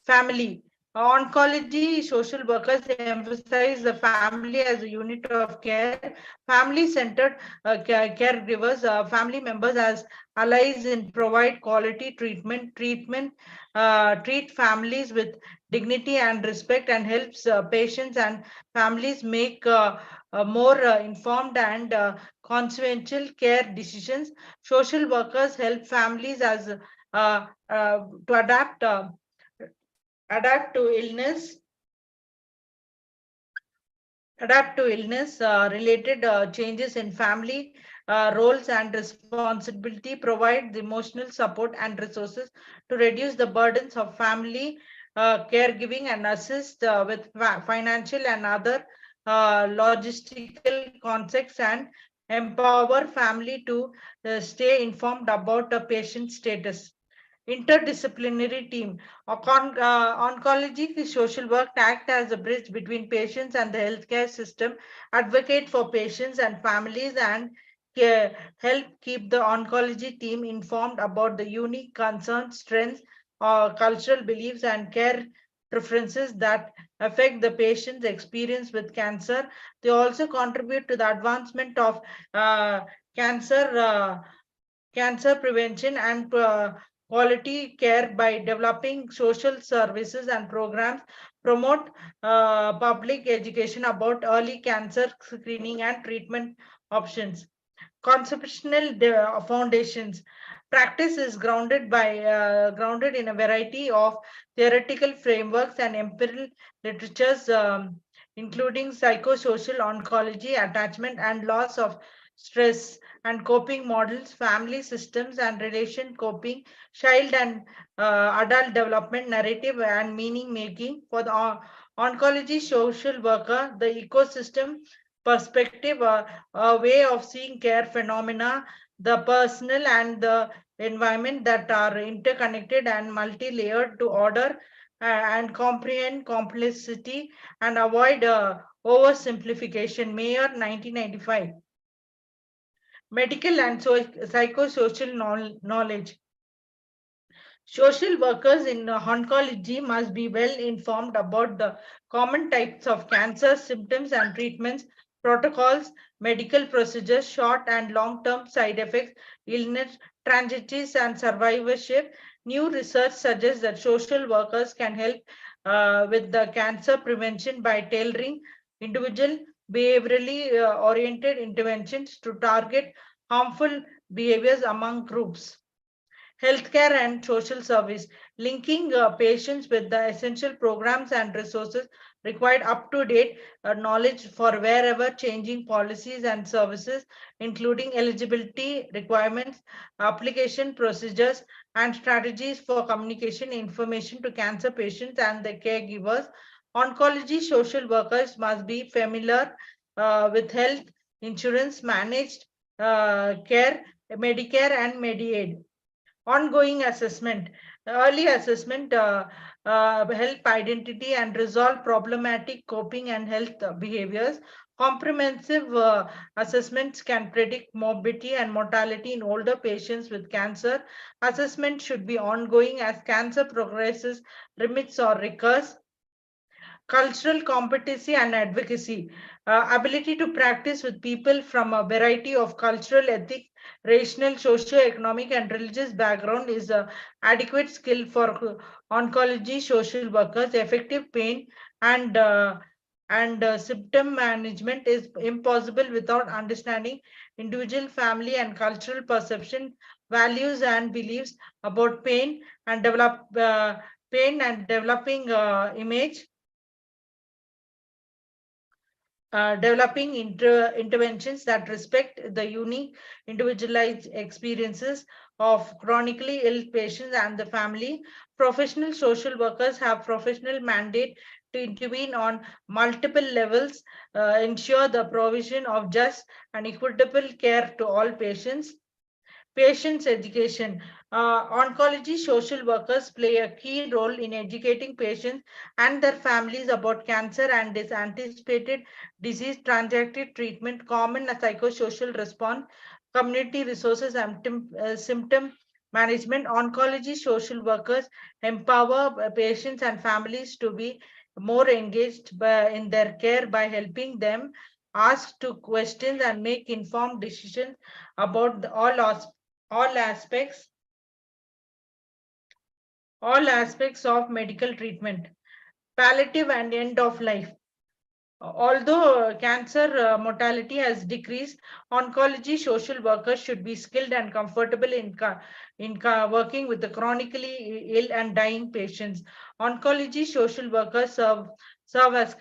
Family. Oncology social workers emphasize the family as a unit of care, family-centered caregivers, family members as allies in provide quality treat families with dignity and respect, and helps patients and families make more informed and consequential care decisions. Social workers help families as to adapt to illness related changes in family roles and responsibility, provide the emotional support and resources to reduce the burdens of family caregiving, and assist with financial and other logistical concepts, and empower family to stay informed about the patient status. Interdisciplinary team. Oncology social work act as a bridge between patients and the healthcare system, advocate for patients and families, and help keep the oncology team informed about the unique concerns, strengths, cultural beliefs, and care preferences that affect the patient's experience with cancer. They also contribute to the advancement of cancer cancer prevention and quality care by developing social services and programs, promote public education about early cancer screening and treatment options. Conceptual foundations. Practice is grounded in a variety of theoretical frameworks and empirical literatures, including psychosocial oncology, attachment and loss of stress and coping models, family systems and relation coping, child and adult development, narrative and meaning making. For the oncology social worker, the ecosystem perspective, a way of seeing care phenomena, the personal and the environment that are interconnected and multi-layered to order and comprehend complexity and avoid oversimplification. Mayer 1995. Medical and psychosocial knowledge. Social workers in oncology must be well informed about the common types of cancer, symptoms and treatments, protocols, medical procedures, short and long-term side effects, illness, tragedies and survivorship. New research suggests that social workers can help with the cancer prevention by tailoring individual behaviorally oriented interventions to target harmful behaviors among groups. Healthcare and social service, linking patients with the essential programs and resources required up-to-date knowledge for wherever changing policies and services, including eligibility requirements, application procedures, and strategies for communication information to cancer patients and their caregivers. Oncology social workers must be familiar with health insurance, managed care, Medicare, and Medicaid. Ongoing assessment, early assessment help identity and resolve problematic coping and health behaviors. Comprehensive assessments can predict morbidity and mortality in older patients with cancer. Assessment should be ongoing as cancer progresses, remits or recurs. Cultural competency and advocacy, ability to practice with people from a variety of cultural, ethnic, racial, socio-economic, and religious background is a adequate skill for oncology social workers. Effective pain and symptom management is impossible without understanding individual, family, and cultural perception, values, and beliefs about pain and developing image. Developing interventions that respect the unique individualized experiences of chronically ill patients and the family. Professional social workers have professional mandate to intervene on multiple levels, ensure the provision of just and equitable care to all patients. Patients education. Oncology social workers play a key role in educating patients and their families about cancer and its anticipated disease, transacted treatment, common psychosocial response, community resources, and symptom management. Oncology social workers empower patients and families to be more engaged in their care by helping them ask to questions and make informed decisions about all aspects all aspects of medical treatment. Palliative and end of life. Although cancer mortality has decreased, oncology social workers should be skilled and comfortable in working with the chronically ill and dying patients. Oncology social workers serve as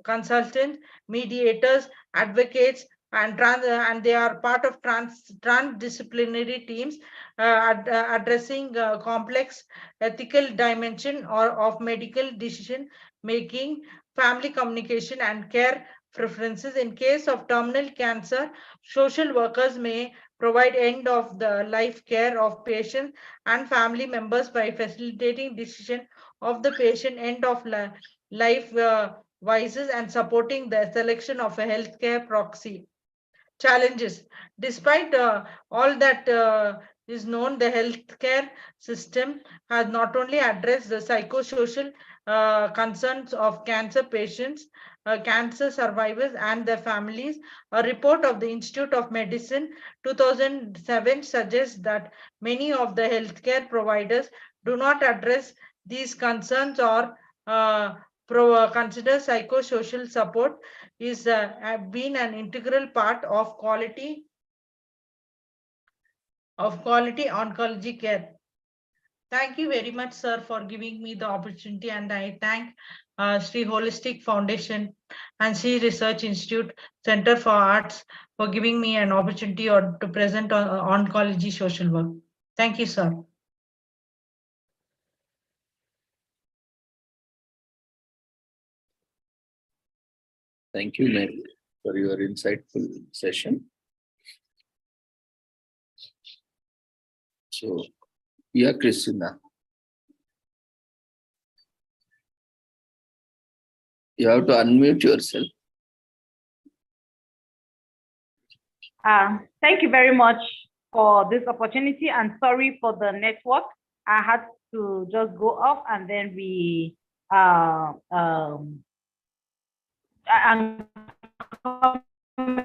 consultants, mediators, advocates, and they are part of transdisciplinary teams addressing complex ethical dimension or of medical decision making, family communication, and care preferences. In case of terminal cancer, social workers may provide end of the life care of patients and family members by facilitating decision of the patient end of life vices and supporting the selection of a healthcare proxy. challenges. Despite all that is known, the healthcare system has not only addressed the psychosocial concerns of cancer patients, cancer survivors, and their families. A report of the Institute of Medicine 2007 suggests that many of the healthcare providers do not address these concerns or consider psychosocial support is have been an integral part of quality oncology care. Thank you very much, sir, for giving me the opportunity, and I thank Sri Holistic Foundation and Sri Research Institute Center for Arts for giving me an opportunity to present on oncology social work. Thank you, sir. Thank you, Mary, for your insightful session. So, yeah, Christina. You have to unmute yourself. Thank you very much for this opportunity, and sorry for the network. I had to just go off and then we I'm coming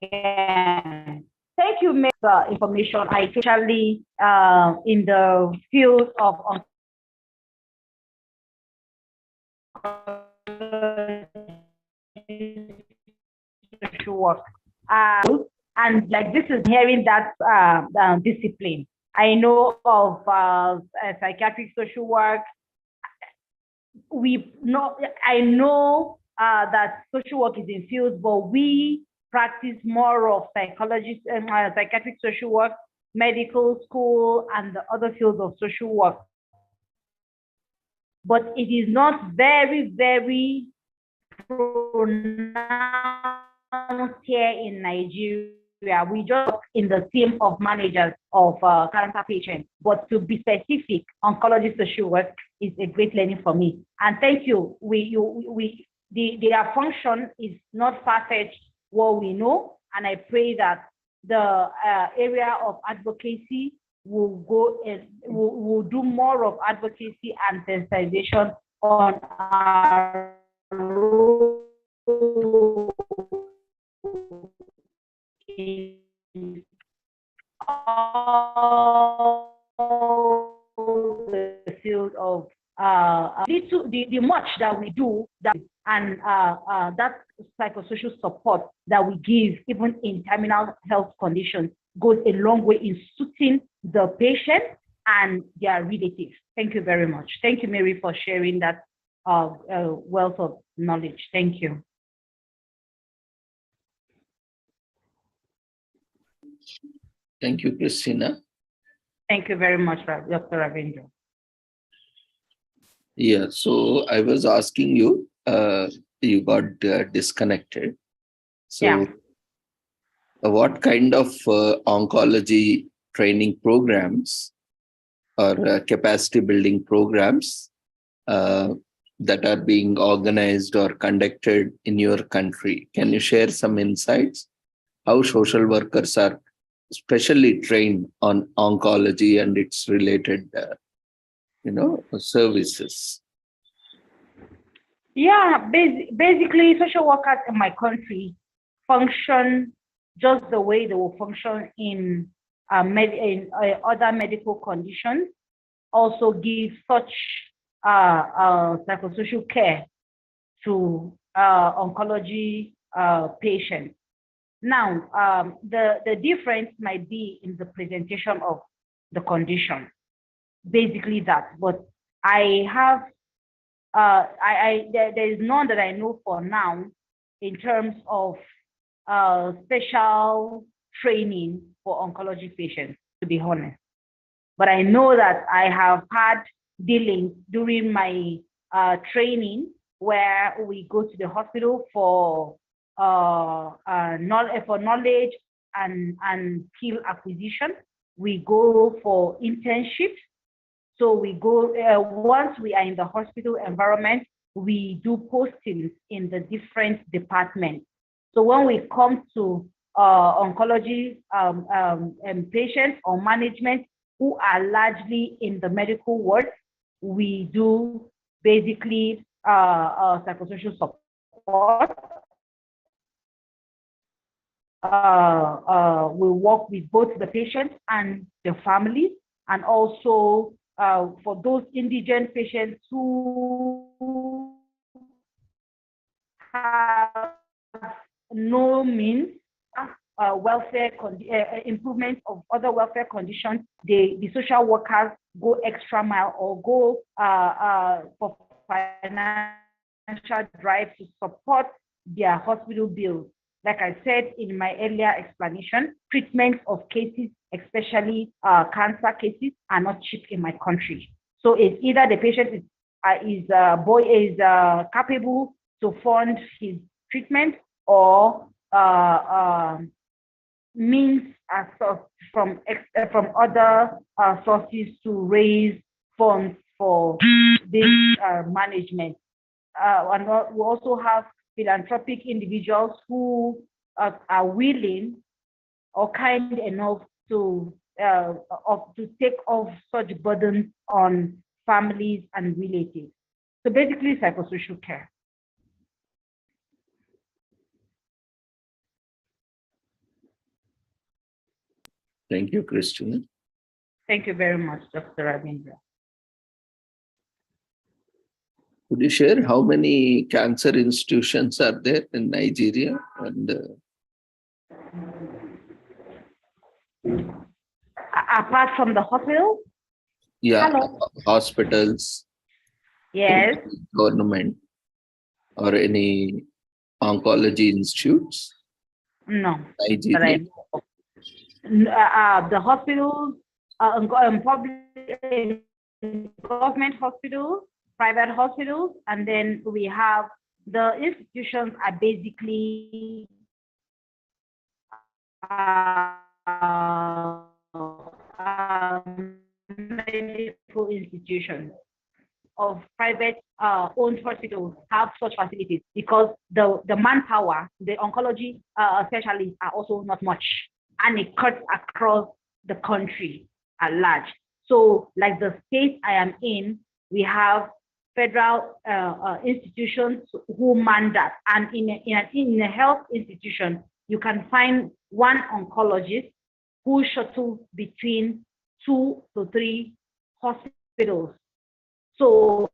again. Thank you, Mr. Information. I especially in the field of social work. And like this is hearing that discipline. I know of psychiatric social work. I know that social work is infused, but we practice more of psychology, psychiatric social work, medical school, and the other fields of social work. But it is not very, very pronounced here in Nigeria. We just in the team of managers of cancer patients, but to be specific, oncology social work is a great learning for me. And thank you. Their function is not far-fetched what we know, and I pray that the area of advocacy will go and will do more of advocacy and sensitization on our role in all the field of the much that we do and that psychosocial support that we give even in terminal health conditions goes a long way in suiting the patient and their relatives. Thank you very much. Thank you, Mary, for sharing that wealth of knowledge. Thank you. Thank you, Christina. Thank you very much, Dr. Ravindra. Yeah, so I was asking you, you got disconnected. So yeah. What kind of oncology training programs or capacity building programs that are being organized or conducted in your country? Can you share some insights? How social workers are specially trained on oncology and its related services? Yeah, basically, social workers in my country function just the way they will function in other medical conditions. Also give such psychosocial care to oncology patients. Now, the difference might be in the presentation of the condition. Basically that, but I have there is none that I know for now in terms of special training for oncology patients, to be honest. But I know that I have had dealings during my training where we go to the hospital for knowledge and skill acquisition. We go for internships. So we go, once we are in the hospital environment, we do postings in the different departments. So when we come to oncology patients or management who are largely in the medical ward, we do basically psychosocial support. We work with both the patients and the families, and also for those indigent patients who have no means, welfare improvement of other welfare conditions, the social workers go extra mile or go for financial drive to support their hospital bills. Like I said in my earlier explanation, treatment of cases, especially cancer cases, are not cheap in my country. So it's either the patient is capable to fund his treatment, or means from other sources to raise funds for this management. And we also have philanthropic individuals who are willing or kind enough to take off such burdens on families and relatives. So basically, psychosocial care. Thank you, Christina. Thank you very much, Dr. Ravindra. Could you share how many cancer institutions are there in Nigeria? And apart from the hospital? yeah, Hello. hospitals. Yes. Government or any oncology institutes? No. Nigeria. The hospitals, public, government hospitals, private hospitals, and then we have the institutions are basically medical institutions. Of private owned hospitals have such facilities because the manpower, the oncology specialists are also not much, and it cuts across the country at large. So like the state I am in, we have federal institutions who man that, and in a health institution, you can find one oncologist who shuttles between 2 to 3 hospitals. So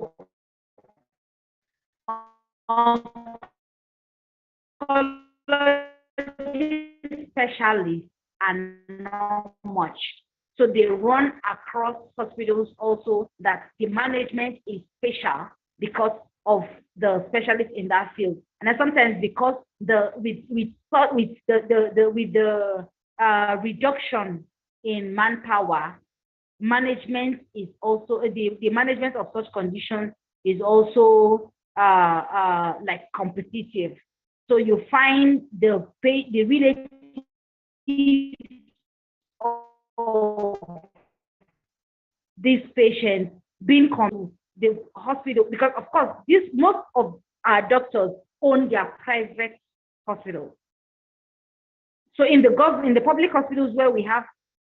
specialists are not much. So they run across hospitals also, that the management is special because of the specialists in that field. And sometimes because with the reduction in manpower, management is also the management of such conditions is also like competitive. So you find the relative of these patients being come to the hospital, because of course most of our doctors own their private hospitals. So in the public hospitals where we have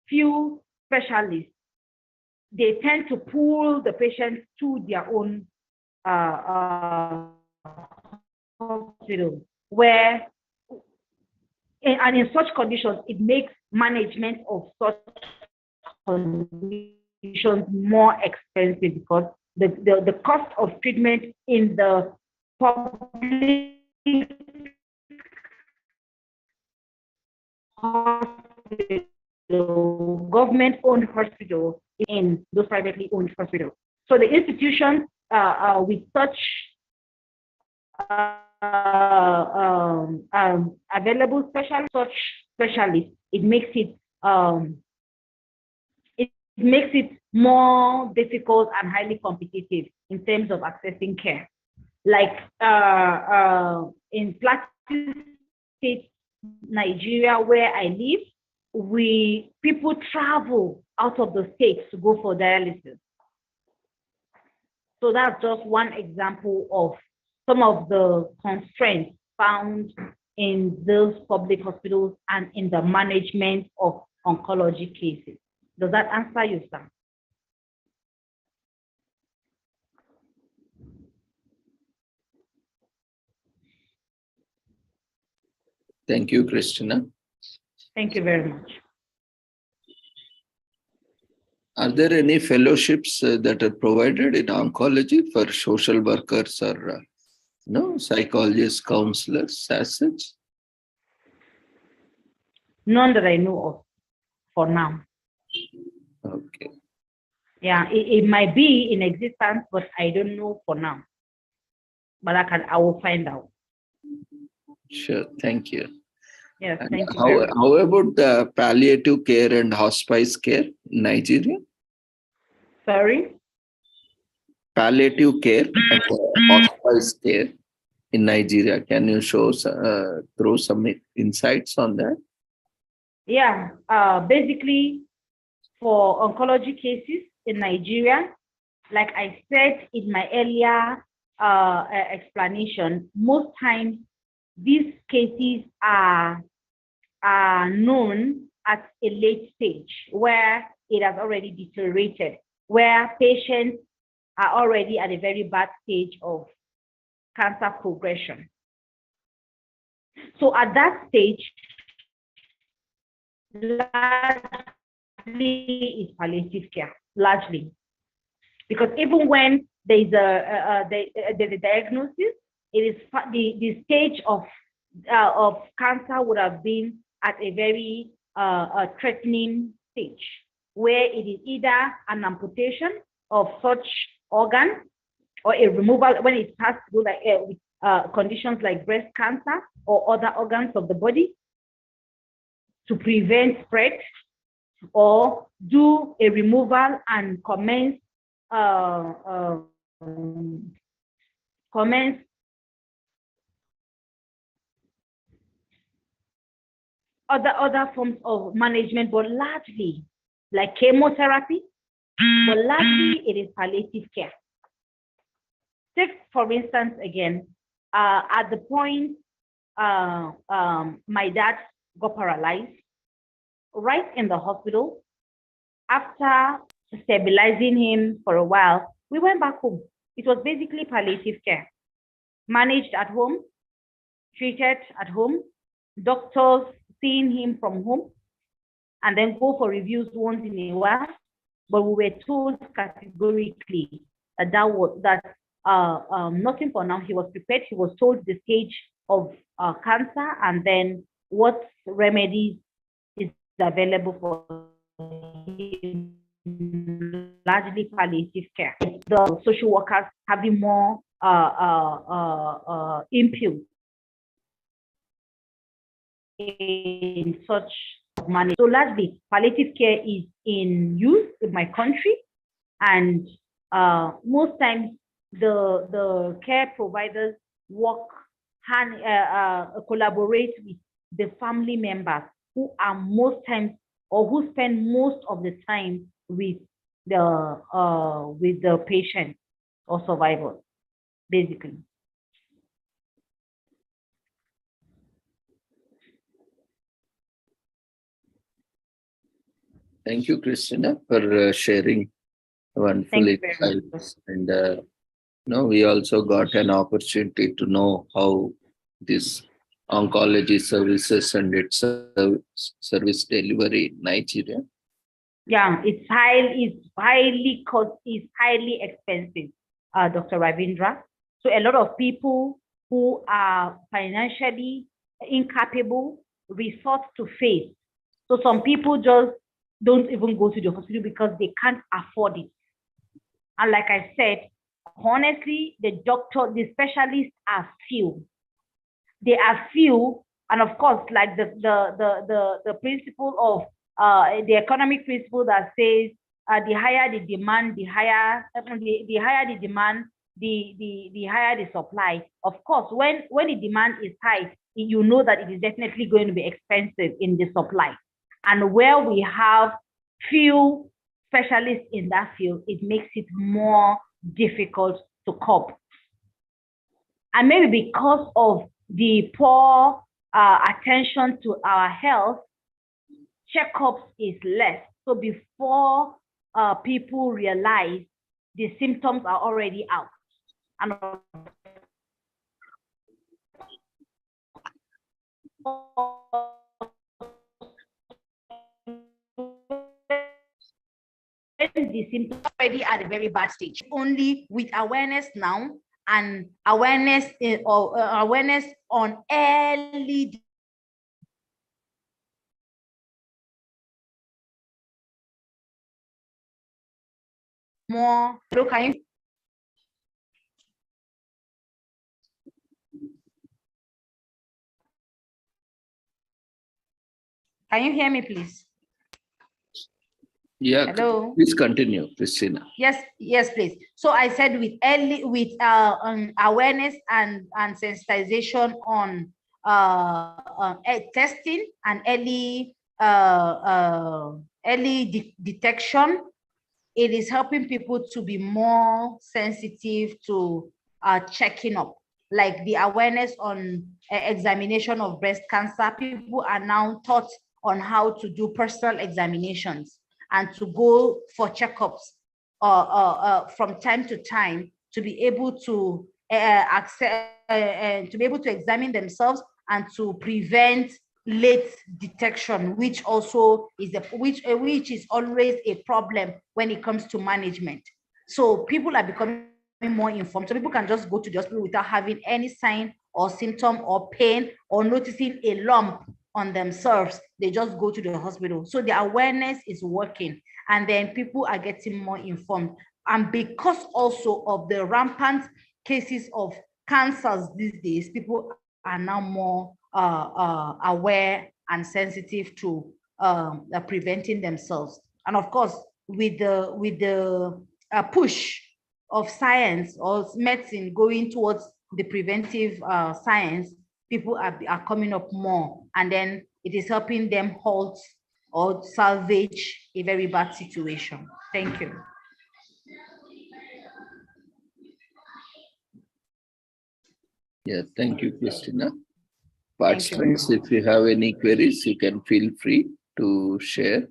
few specialists, they tend to pull the patients to their own hospital, where, and in such conditions, it makes management of such conditions more expensive, because the cost of treatment in the public hospital, government-owned hospital, in those privately owned hospitals. So the institutions with such available such specialists, it makes it more difficult and highly competitive in terms of accessing care. Like in Plateau State, Nigeria, where I live, people travel out of the state to go for dialysis. So that's just one example of some of the constraints found in those public hospitals and in the management of oncology cases. Does that answer you, sir? Thank you, Christina. Thank you very much. Are there any fellowships that are provided in oncology for social workers or psychologists, counselors as such? None that I know of for now. Okay. Yeah, it might be in existence, but I don't know for now. But I will find out. Sure, thank you. Yes, And thank you. how about palliative care and hospice care in Nigeria? Sorry? Palliative care and hospice care in Nigeria. Can you throw some insights on that? Yeah, basically for oncology cases in Nigeria, like I said in my earlier explanation, most times these cases are known at a late stage where it has already deteriorated, where patients are already at a very bad stage of cancer progression. So at that stage, largely is palliative care, largely. Because even when there's a diagnosis, it is the stage of cancer would have been at a very threatening stage, where it is either an amputation of such organ or a removal when it has to do like conditions like breast cancer or other organs of the body to prevent spread, or do a removal and commence other forms of management, but largely like chemotherapy, but largely it is palliative care. Take, for instance, again, at the point my dad got paralyzed, right in the hospital, after stabilizing him for a while, we went back home. It was basically palliative care, managed at home, treated at home, doctors seeing him from home, and then go for reviews once in a while. But we were told categorically that nothing for now. He was prepared. He was told the stage of cancer and then what remedies is available for him, largely palliative care. The social workers having more input in such manner. So largely, palliative care is in use in my country, and most times the care providers work collaborate with the family members who are most times or who spend most of the time with the patient or survivor, basically. Thank you, Christina, for sharing wonderful insights. And we also got an opportunity to know how this oncology services and its service delivery in Nigeria. Yeah, it's highly expensive, Dr. Ravindra. So a lot of people who are financially incapable resort to faith. So some people just don't even go to the hospital because they can't afford it. And like I said, honestly, the specialists are few. They are few, and of course, like the principle of the economic principle that says the higher the demand, the higher the demand, the higher the supply. Of course, when the demand is high, you know that it is definitely going to be expensive in the supply. And where we have few specialists in that field, it makes it more difficult to cope. And maybe because of the poor attention to our health, checkups is less. So before people realize, the symptoms are already out. And the symptoms already at a very bad stage. Only with awareness now and awareness awareness on early more. So can you hear me, please? Yeah, hello, please continue, Christina. Yes, please. So I said with awareness and sensitization on testing and early detection, it is helping people to be more sensitive to checking up. Like the awareness on examination of breast cancer, people are now taught on how to do personal examinations and to go for checkups from time to time to be able to to be able to examine themselves and to prevent late detection, which also is which is always a problem when it comes to management. So people are becoming more informed. So people can just go to the hospital without having any sign or symptom or pain or noticing a lump on themselves. They just go to the hospital. So the awareness is working, and then people are getting more informed. And because also of the rampant cases of cancers these days, people are now more aware and sensitive to preventing themselves. And of course, with the push of science or medicine going towards the preventive science, people are coming up more, and then it is helping them halt or salvage a very bad situation. Thank you. Yeah, thank you, Christina. Participants, if you have any queries, you can feel free to share,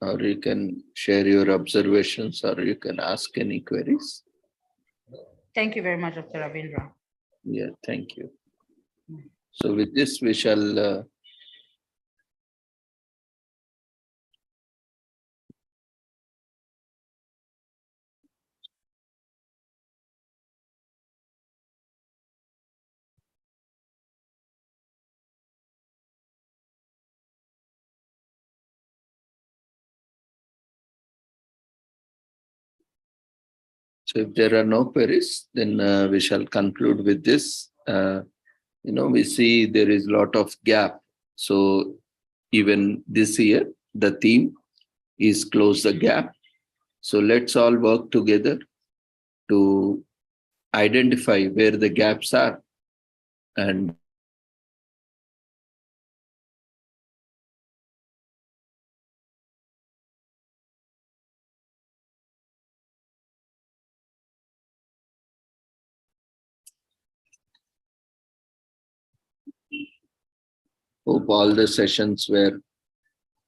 or you can share your observations, or you can ask any queries. Thank you very much, Dr. Ravindra. Yeah, thank you. So with this, we shall so if there are no queries, then we shall conclude with this. We see there is a lot of gap. So even this year, the theme is close the gap. So let's all work together to identify where the gaps are and hope all the sessions were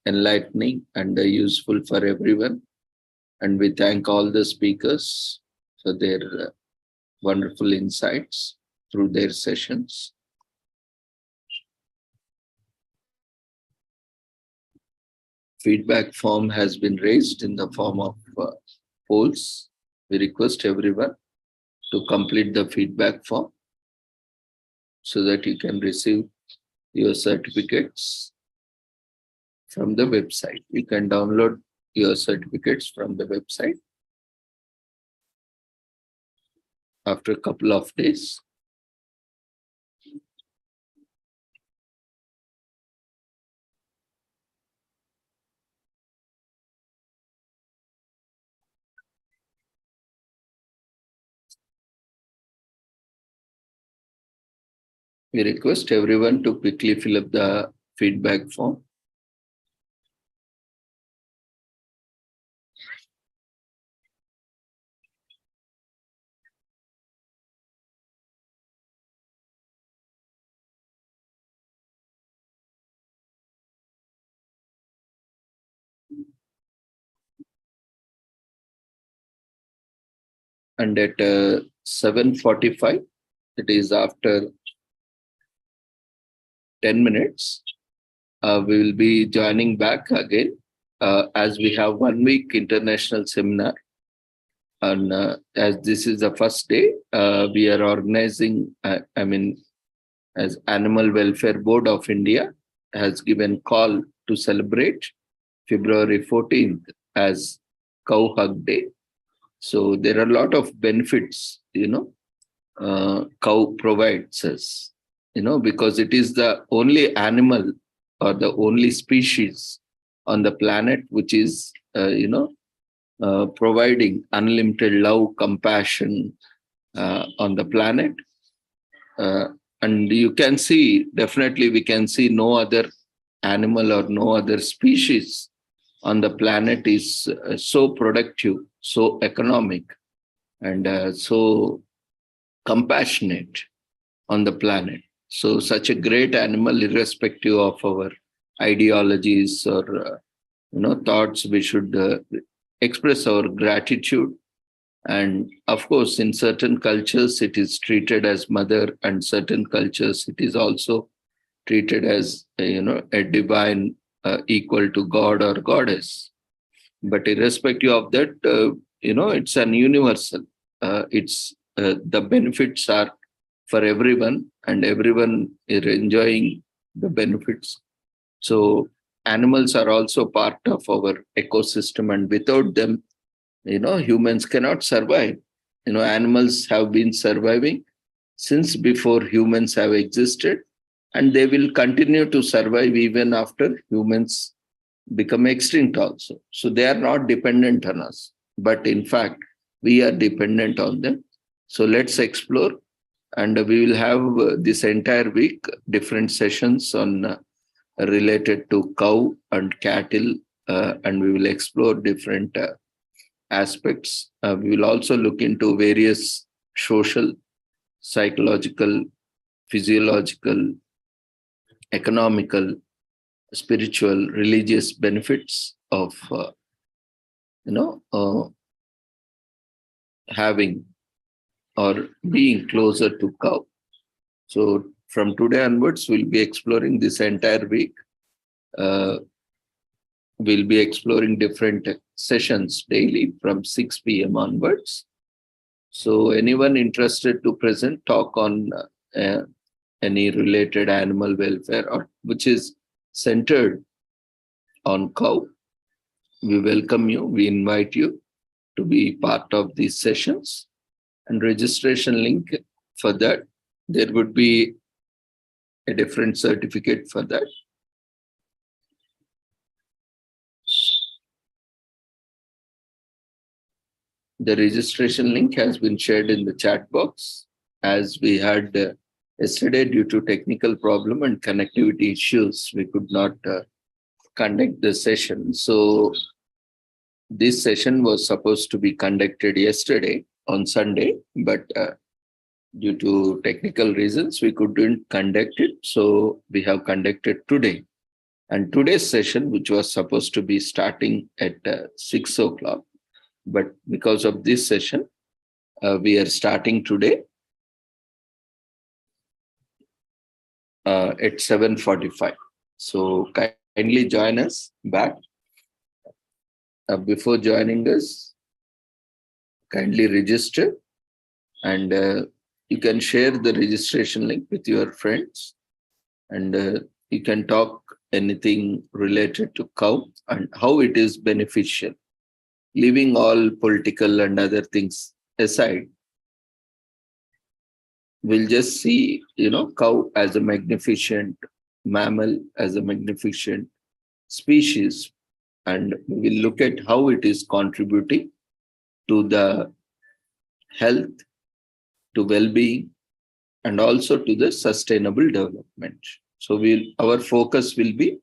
enlightening and useful for everyone. And we thank all the speakers for their wonderful insights through their sessions. Feedback form has been raised in the form of polls. We request everyone to complete the feedback form so that you can receive your certificates from the website. You can download your certificates from the website after a couple of days. We request everyone to quickly fill up the feedback form. and at 7:45, it is after 10 minutes, we will be joining back again as we have 1 week international seminar. And as this is the first day, we are organizing, as Animal Welfare Board of India has given call to celebrate February 14th as Cow Hug Day. So there are a lot of benefits, cow provides us, because it is the only animal or the only species on the planet which is, providing unlimited love, compassion on the planet. And you can see, definitely we can see no other animal or no other species on the planet is so productive, so economic, and so compassionate on the planet. So such a great animal, irrespective of our ideologies or thoughts, we should express our gratitude. And of course, in certain cultures, it is treated as mother, and certain cultures, it is also treated as, a divine equal to God or goddess. But irrespective of that, it's an universal. The benefits are for everyone, and everyone is enjoying the benefits. So animals are also part of our ecosystem, and without them, humans cannot survive. Animals have been surviving since before humans have existed, and they will continue to survive even after humans become extinct also. So they are not dependent on us, but in fact, we are dependent on them. So let's explore, and we will have this entire week different sessions on related to cow and cattle, and we will explore different aspects. We will also look into various social, psychological, physiological, economical, spiritual, religious benefits of having or being closer to cow. So from today onwards, we'll be exploring this entire week. We'll be exploring different sessions daily from 6 p.m. onwards. So anyone interested to present, talk on any related animal welfare or which is centered on cow, we welcome you. We invite you to be part of these sessions. And registration link for that, there would be a different certificate for that. The registration link has been shared in the chat box, as we had yesterday, due to technical problem and connectivity issues, we could not conduct the session. So this session was supposed to be conducted yesterday on Sunday, but due to technical reasons, we couldn't conduct it. So we have conducted today. And today's session, which was supposed to be starting at 6 o'clock, but because of this session, we are starting today at 7:45. So kindly join us back. Before joining us, kindly register, and you can share the registration link with your friends, and you can talk anything related to cow and how it is beneficial. Leaving all political and other things aside, we'll just see, cow as a magnificent mammal, as a magnificent species, and we will look at how it is contributing to the health, to well-being, and also to the sustainable development. So our focus will be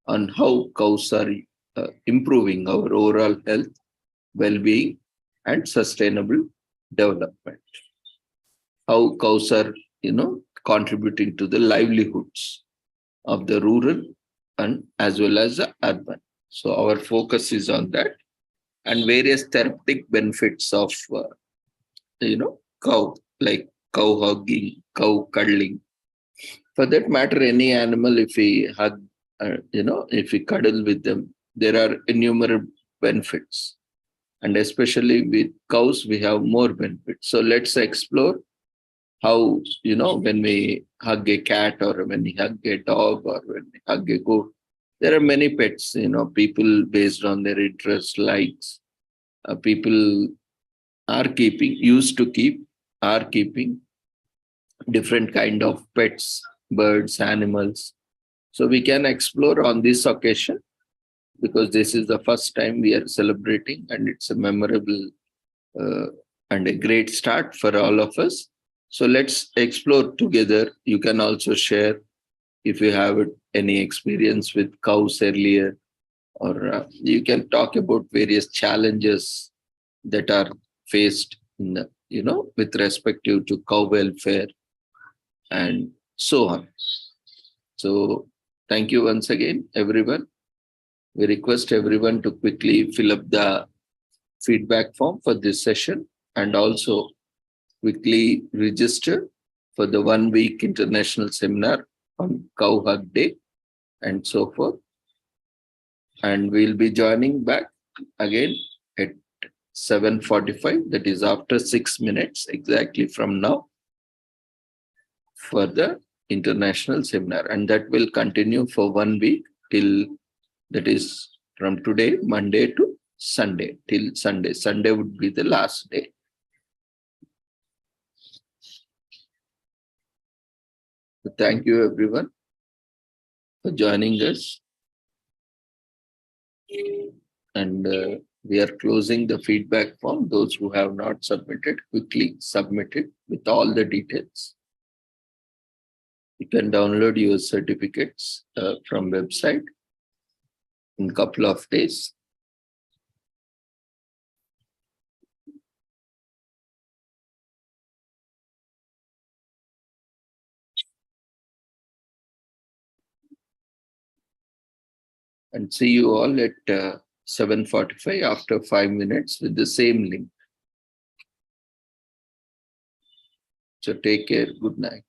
on how cows are improving our overall health, well-being, and sustainable development. How cows are, contributing to the livelihoods of the rural and as well as the urban. So our focus is on that, and various therapeutic benefits of cow, like cow hugging, cow cuddling. For that matter, any animal, if we hug, if we cuddle with them, there are innumerable benefits. And especially with cows, we have more benefits. So let's explore how, when we hug a cat or when we hug a dog or when we hug a goat, there are many pets, people based on their interest, likes, people are keeping different kind of pets, birds, animals. So we can explore on this occasion because this is the first time we are celebrating and it's a memorable and a great start for all of us. So let's explore together. You can also share if you have any experience with cows earlier, or you can talk about various challenges that are faced in, with respective to cow welfare and so on. So thank you once again, everyone. We request everyone to quickly fill up the feedback form for this session and also quickly register for the 1 week international seminar on Cow Hug Day and so forth. And we'll be joining back again at 7:45, that is after 6 minutes exactly from now, for the international seminar. And that will continue for 1 week till, that is from today, Monday to Sunday, till Sunday. Sunday would be the last day. So thank you everyone for joining us. And we are closing the feedback form. Those who have not submitted, quickly submit it with all the details. You can download your certificates from website in a couple of days. And see you all at 7:45 after 5 minutes with the same link. So take care. Good night.